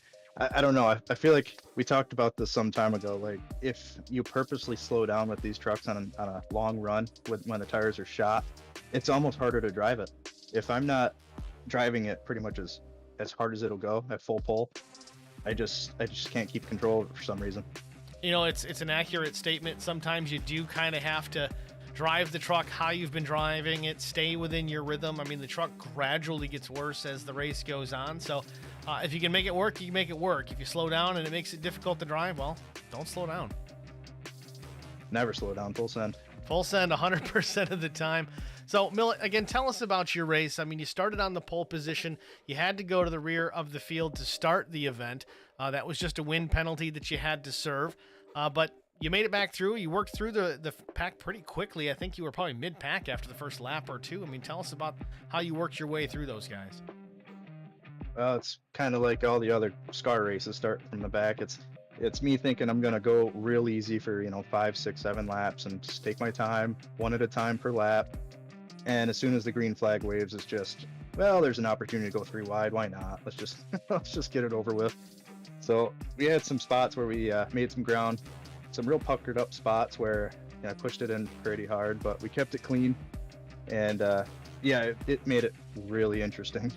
S5: don't know. I feel like we talked about this some time ago. Like, if you purposely slow down with these trucks on a long run when the tires are shot, it's almost harder to drive it. If I'm not driving it pretty much as hard as it'll go at full pull, I just can't keep control of it for some reason.
S1: You know, it's an accurate statement. Sometimes you do kind of have to drive the truck how you've been driving it, stay within your rhythm. I mean, the truck gradually gets worse as the race goes on. So if you can make it work, you can make it work. If you slow down and it makes it difficult to drive, well, don't slow down.
S5: Never slow down. Full send.
S1: Full send 100% of the time. So, Millet, again, tell us about your race. I mean, you started on the pole position. You had to go to the rear of the field to start the event. That was just a wind penalty that you had to serve. But you made it back through. You worked through the pack pretty quickly. I think you were probably mid-pack after the first lap or two. I mean, tell us about how you worked your way through those guys.
S5: Well, it's kind of like all the other SCAR races, starting from the back. It's me thinking I'm going to go real easy for, 5, 6, 7 laps and just take my time, one at a time per lap. And as soon as the green flag waves, it's just, well, there's an opportunity to go 3 wide. Why not? Let's just get it over with. So we had some spots where we made some ground, some real puckered up spots where I pushed it in pretty hard, but we kept it clean. And it made it really interesting.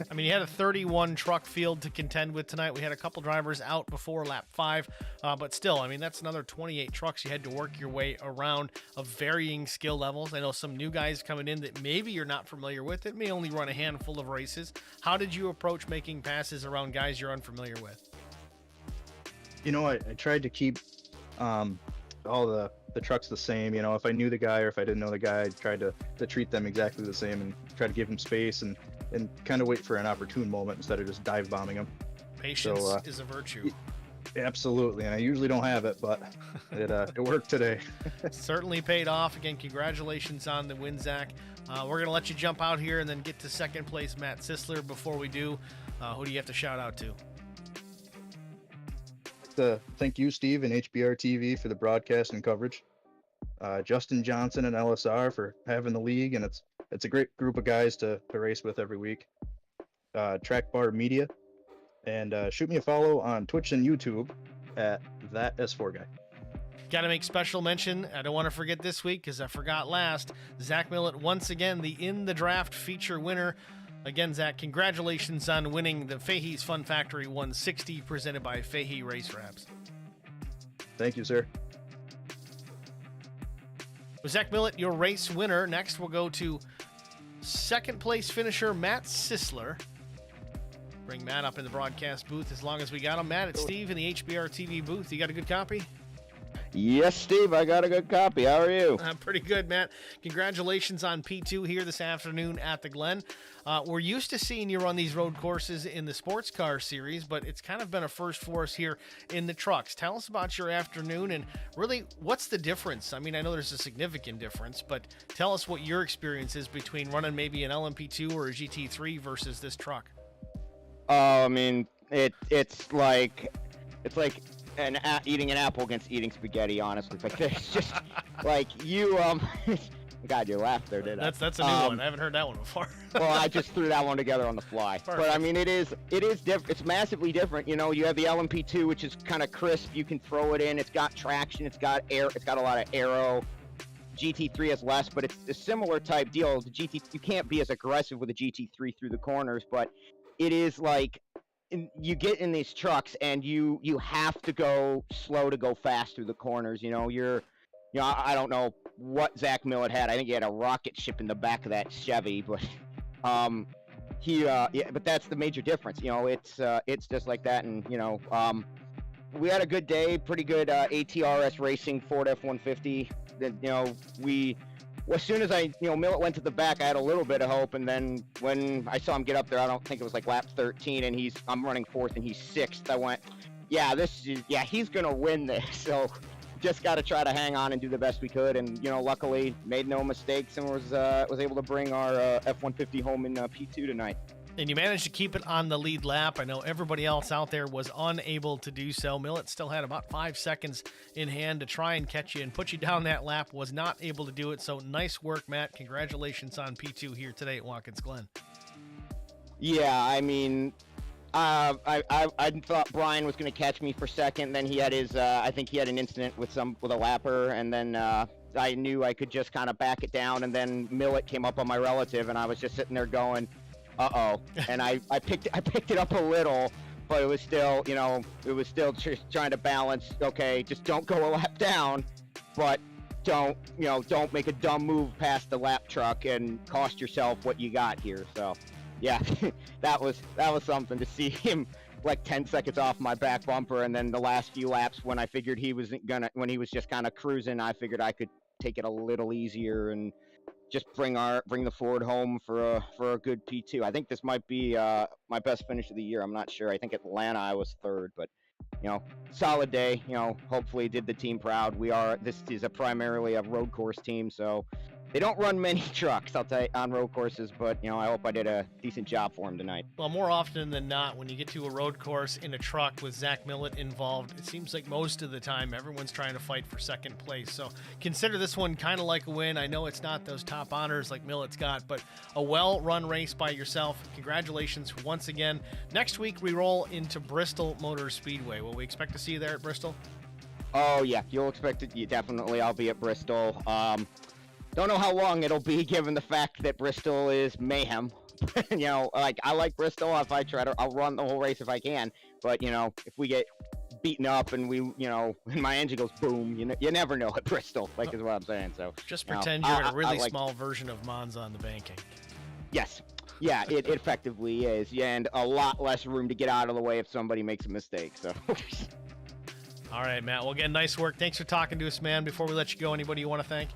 S1: I mean, you had a 31 truck field to contend with tonight. We had a couple drivers out before lap 5, but still, I mean, that's another 28 trucks you had to work your way around of varying skill levels. I know some new guys coming in that maybe you're not familiar with. It may only run a handful of races. How did you approach making passes around guys you're unfamiliar with?
S5: I tried to keep all the trucks the same. If I knew the guy or if I didn't know the guy, I tried to treat them exactly the same and try to give him space and kind of wait for an opportune moment instead of just dive bombing them.
S1: Patience is a virtue.
S5: Absolutely, and I usually don't have it, but it worked today.
S1: Certainly paid off. Again, congratulations on the win, Zach. We're going to let you jump out here and then get to second place, Matt Sisler. Before we do, who do you have to shout out to?
S5: Thank you, Steve, and HBR TV for the broadcast and coverage. Justin Johnson and LSR for having the league, and it's a great group of guys to race with every week. Track Bar Media, and shoot me a follow on Twitch and YouTube at that S4 guy.
S1: Got to make special mention. I don't want to forget this week because I forgot last. Zach Millet, once again, the In the Draft feature winner. Again, Zach, congratulations on winning the Fahey's Fun Factory 160 presented by Fahey Race Wraps.
S5: Thank you, sir.
S1: With Zach Millet, your race winner. Next, we'll go to second place finisher Matt Sisler. Bring Matt up in the broadcast booth as long as we got him. Matt, it's Steve in the HBR TV booth. You got a good copy?
S6: Yes, Steve, I got a good copy. How are you?
S1: I'm pretty good, Matt. Congratulations on P2 here this afternoon at the Glen. We're used to seeing you run these road courses in the sports car series, but it's kind of been a first for us here in the trucks. Tell us about your afternoon and really what's the difference? I mean, I know there's a significant difference, but tell us what your experience is between running maybe an LMP2 or a GT3 versus this truck.
S6: I mean, it's like eating an apple against eating spaghetti, honestly. Like, it's just like you God, you laughed there, did I?
S1: That's a new one. I haven't heard that one before.
S6: Well, I just threw that one together on the fly.
S1: Perfect.
S6: But I mean, it is different. It's massively different. You have the LMP2, which is kind of crisp. You can throw it in. It's got traction. It's got air. It's got a lot of aero. GT3 has less, but it's a similar type deal. The GT, you can't be as aggressive with a GT3 through the corners, but it is like you get in these trucks and you have to go slow to go fast through the corners. I don't know what Zach Millet had. I think he had a rocket ship in the back of that Chevy, but but that's the major difference. It's just like that, and we had a good day, pretty good ATRS racing Ford F-150. As soon as Millet went to the back, I had a little bit of hope, and then when I saw him get up there, I don't think it was like lap 13, and I'm running fourth and he's sixth. I went, he's gonna win this. So just got to try to hang on and do the best we could. And, you know, luckily made no mistakes and was able to bring our F-150 home in P2 tonight.
S1: And you managed to keep it on the lead lap. I know everybody else out there was unable to do so. Millett still had about 5 seconds in hand to try and catch you and put you down that lap, was not able to do it. So nice work, Matt. Congratulations on P2 here today at Watkins Glen.
S6: Yeah, I mean, I thought Brian was going to catch me for second. Then he had his, I think he had an incident with a lapper, and then I knew I could just kind of back it down. And then Millett came up on my relative, and I was just sitting there going, uh-oh. And I picked it up a little, but it was still, you know, just trying to balance. Okay, just don't go a lap down, but don't make a dumb move past the lap truck and cost yourself what you got here. So. Yeah, that was something to see him like 10 seconds off my back bumper, and then the last few laps when I figured when he was just kind of cruising, I figured I could take it a little easier and just bring the Ford home for a good P2. I think this might be my best finish of the year. I'm not sure. I think Atlanta I was third, but you know, solid day. You know, hopefully did the team proud. This is primarily a road course team, so. They don't run many trucks, I'll tell you, on road courses, but, you know, I hope I did a decent job for him tonight.
S1: Well, more often than not, when you get to a road course in a truck with Zach Millett involved, it seems like most of the time everyone's trying to fight for second place. So consider this one kind of like a win. I know it's not those top honors like Millett's got, but a well-run race by yourself. Congratulations once again. Next week, we roll into Bristol Motor Speedway. Will we expect to see you there at Bristol?
S6: Oh, yeah, you'll expect it. Definitely, I'll be at Bristol. Don't know how long it'll be, given the fact that Bristol is mayhem. You know, like, I like Bristol. I'll run the whole race if I can. But, you know, if we get beaten up and and my engine goes boom, you never know at Bristol, is what I'm saying. So
S1: just pretend you're in a really small version of Monza on the banking.
S6: Yes. Yeah, it effectively is. Yeah, and a lot less room to get out of the way if somebody makes a mistake. So.
S1: All right, Matt. Well, again, nice work. Thanks for talking to us, man. Before we let you go, anybody you want to thank?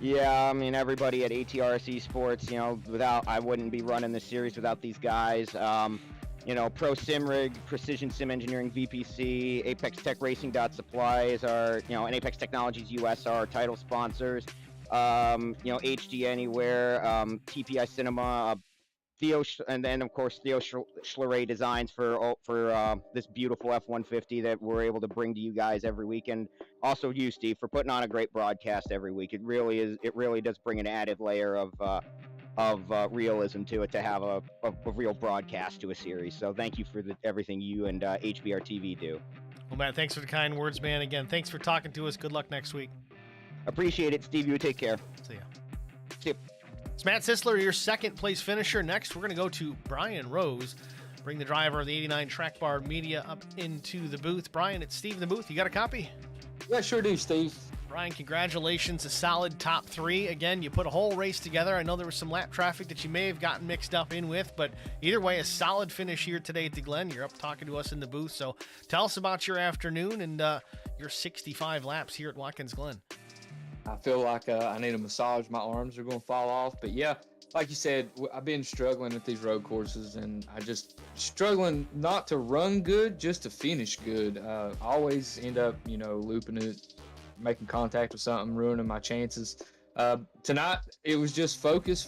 S6: Yeah, I mean, everybody at ATRS Esports, you know, I wouldn't be running this series without these guys. You know, Pro Sim Rig, Precision Sim Engineering, VPC, Apex Tech Racing Supply is our, and Apex Technologies US are our title sponsors. HD Anywhere, TPI Cinema, Theo, and then of course Theo Schleray Designs for this beautiful F-150 that we're able to bring to you guys every week, and also you, Steve, for putting on a great broadcast every week. It really does bring an added layer of realism to it to have a real broadcast to a series. So thank you for everything you and HBR TV do.
S1: Well, Matt, thanks for the kind words, man. Again, thanks for talking to us. Good luck next week.
S6: Appreciate it, Steve. You take care.
S1: See ya.
S6: See ya.
S1: It's Matt Sisler, your second place finisher. Next, we're going to go to Brian Rose, bring the driver of the 89 Track Bar Media up into the booth. Brian, it's Steve in the booth. You got a copy?
S7: Yeah, sure do, Steve.
S1: Brian, congratulations. A solid top three. Again, you put a whole race together. I know there was some lap traffic that you may have gotten mixed up in with, but either way, a solid finish here today at the Glen. You're up talking to us in the booth. So tell us about your afternoon and your 65 laps here at Watkins Glen.
S7: I feel like I need a massage. My arms are going to fall off. But yeah, like you said, I've been struggling at these road courses, and I just struggling not to run good, just to finish good. I always end up, looping it, making contact with something, ruining my chances. Tonight, it was just focus.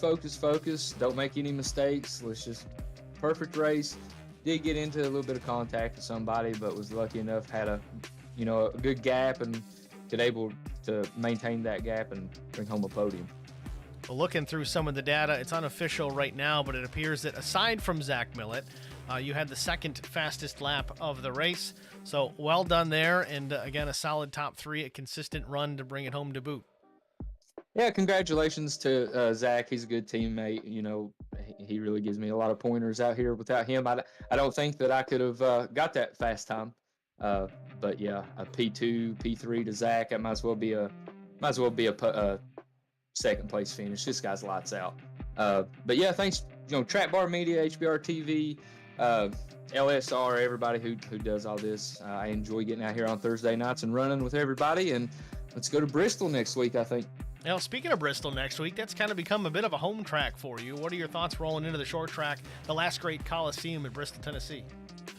S7: Don't make any mistakes. Let's just perfect race. Did get into a little bit of contact with somebody, but was lucky enough, had a good gap and could able to maintain that gap and bring home a podium.
S1: Well, looking through some of the data, it's unofficial right now, but it appears that aside from Zach Millett, you had the second fastest lap of the race. So well done there. And again, a solid top three, a consistent run to bring it home to boot.
S7: Yeah, congratulations to Zach. He's a good teammate. He really gives me a lot of pointers out here. Without him, I don't think that I could have got that fast time. But yeah, a P2, P3 to Zach. That might as well be a second place finish. This guy's lights out. But yeah, thanks. Track Bar Media, HBR TV, LSR, everybody who does all this. I enjoy getting out here on Thursday nights and running with everybody. And let's go to Bristol next week, I think.
S1: Now, speaking of Bristol next week, that's kind of become a bit of a home track for you. What are your thoughts rolling into the short track, the last great Coliseum in Bristol, Tennessee?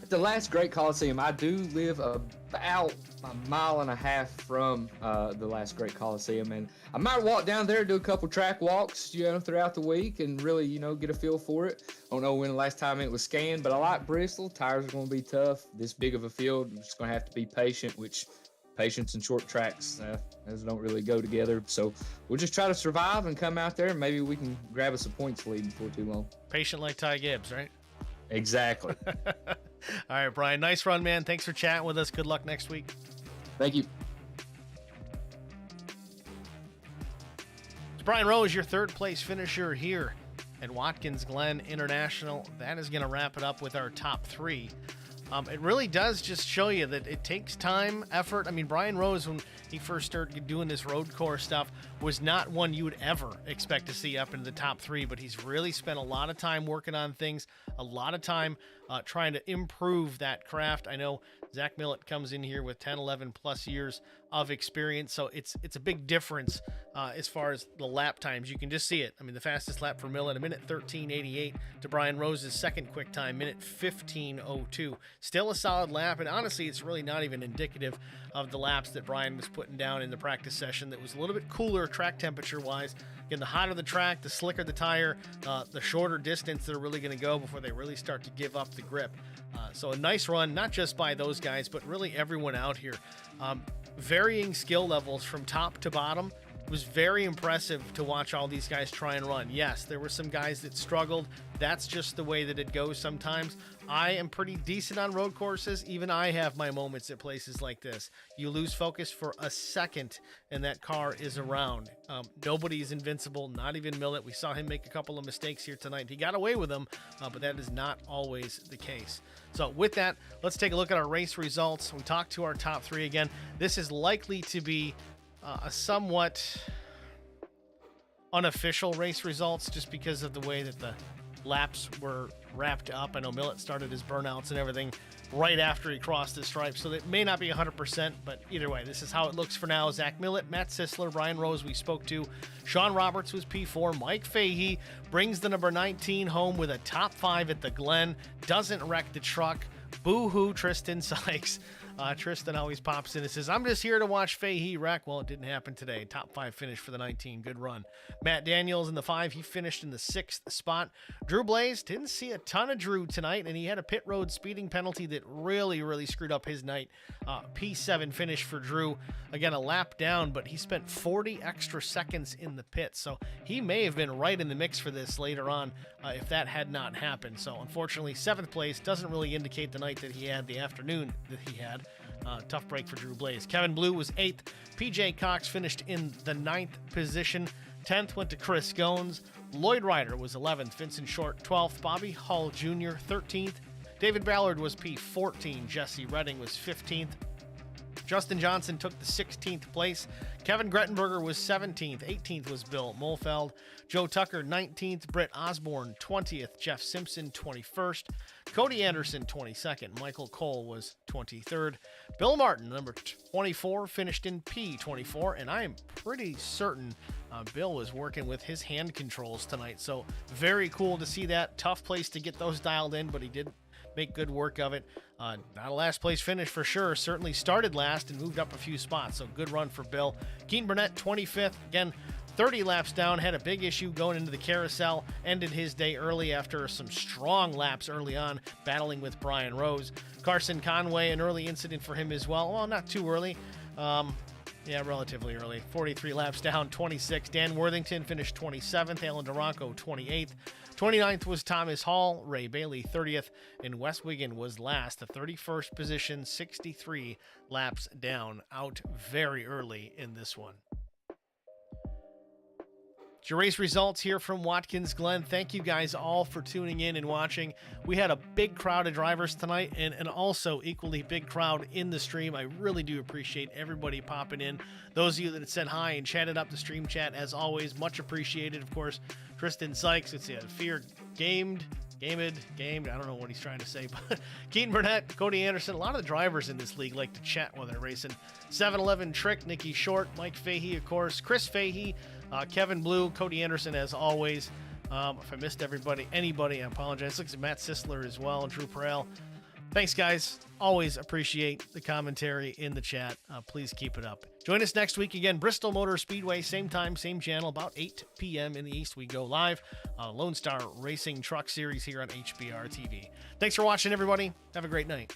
S7: the last great Coliseum. I do live about a mile and a half from the last great Coliseum, and I might walk down there, do a couple track walks, throughout the week, and really, get a feel for it. I don't know when the last time it was scanned, but I like Bristol. Tires are going to be tough. This big of a field, I'm just going to have to be patient, which patience and short tracks those don't really go together. So we'll just try to survive and come out there, and maybe we can grab us a points lead before too long.
S1: Patient like Ty Gibbs, right?
S7: Exactly.
S1: All right, Brian, nice run, man. Thanks for chatting with us. Good luck next week.
S7: Thank you.
S1: It's Brian Rose, your third place finisher here at Watkins Glen International. That is going to wrap it up with our top three. It really does just show you that it takes time, effort. I mean, Brian Rose, when he first started doing this road course stuff, was not one you would ever expect to see up into the top three, but he's really spent a lot of time working on things, a lot of time trying to improve that craft. I know Zach Millett comes in here with 10, 11 plus years of experience, so it's a big difference as far as the lap times. You can just see it. I mean, the fastest lap for Millett, a minute 13:88 to Brian Rose's second quick time, minute 15:02. Still a solid lap, and honestly, it's really not even indicative of the laps that Brian was putting down in the practice session that was a little bit cooler track temperature-wise. Again, the hotter the track, the slicker the tire, the shorter distance they're really going to go before they really start to give up the grip. So a nice run, not just by those guys, but really everyone out here. Varying skill levels from top to bottom. It was very impressive to watch all these guys try and run. Yes, there were some guys that struggled. That's just the way that it goes sometimes. I am pretty decent on road courses. Even I have my moments at places like this. You lose focus for a second and that car is around. Nobody's invincible, not even Millett. We saw him make a couple of mistakes here tonight. He got away with them, but that is not always the case. So with that, let's take a look at our race results. We talked to our top three again. This is likely to be a somewhat unofficial race results just because of the way that the laps were wrapped up. I know Millett started his burnouts and everything right after he crossed the stripe, so that may not be 100%, but either way, this is how it looks for now. Zach Millett, Matt Sisler, Brian Rose we spoke to. Sean Roberts was P4. Mike Fahey brings the number 19 home with a top 5 at the Glen. Doesn't wreck the truck. Boo-hoo, Tristan Sykes. Tristan always pops in and says, I'm just here to watch Fahey wreck. Well, it didn't happen today. Top 5 finish for the 19. Good run. Matt Daniels in the 5. He finished in the 6th spot. Drew Blaze, didn't see a ton of Drew tonight, and he had a pit road speeding penalty that really screwed up his night. P7 finish for Drew. Again, a lap down, but he spent 40 extra seconds in the pit, so he may have been right in the mix for this later on if that had not happened. So unfortunately, 7th place doesn't really indicate the night that he had, the afternoon that he had. Tough break for Drew Blaze. Kevin Blue was 8th. PJ Cox finished in the 9th position. 10th went to Chris Goins. Lloyd Ryder was 11th. Vincent Short 12th. Bobby Hull Jr. 13th. David Ballard was P14. Jesse Redding was 15th. Justin Johnson took the 16th place. Kevin Grettenberger was 17th. 18th was Bill Molfeld. Joe Tucker, 19th. Britt Osborne, 20th. Jeff Simpson, 21st. Cody Anderson, 22nd. Michael Cole was 23rd. Bill Martin, number 24, finished in P24. And I am pretty certain Bill was working with his hand controls tonight. So very cool to see that. Tough place to get those dialed in, but he did make good work of it. Not a last place finish for sure. Certainly started last and moved up a few spots. So good run for Bill. Keaton Burnett, 25th. Again, 30 laps down. Had a big issue going into the carousel. Ended his day early after some strong laps early on, battling with Brian Rose. Carson Conway, an early incident for him as well. Well, not too early. Yeah, relatively early. 43 laps down, 26. Dan Worthington finished 27th. Alan Duranco, 28th. 29th was Thomas Hall. Ray Bailey, 30th. And Wes Wiggin was last, the 31st position, 63 laps down, out very early in this one. Your race results here from Watkins Glen. Thank you guys all for tuning in and watching. We had a big crowd of drivers tonight and an also equally big crowd in the stream. I really do appreciate everybody popping in. Those of you that said hi and chatted up the stream chat, as always, much appreciated. Of course, Tristan Sykes, it's Fear Gamed. I don't know what he's trying to say, but Keaton Burnett, Cody Anderson, a lot of the drivers in this league like to chat while they're racing. 7-Eleven Trick, Nikki Short, Mike Fahey, of course, Chris Fahey, Kevin Blue, Cody Anderson, as always. If I missed anybody, I apologize. Looks at Matt Sisler as well, Drew Perel. Thanks, guys. Always appreciate the commentary in the chat. Please keep it up. Join us next week again, Bristol Motor Speedway, same time, same channel, about 8 p.m. in the East. We go live. Lone Star Racing Truck Series here on HBR TV. Thanks for watching, everybody. Have a great night.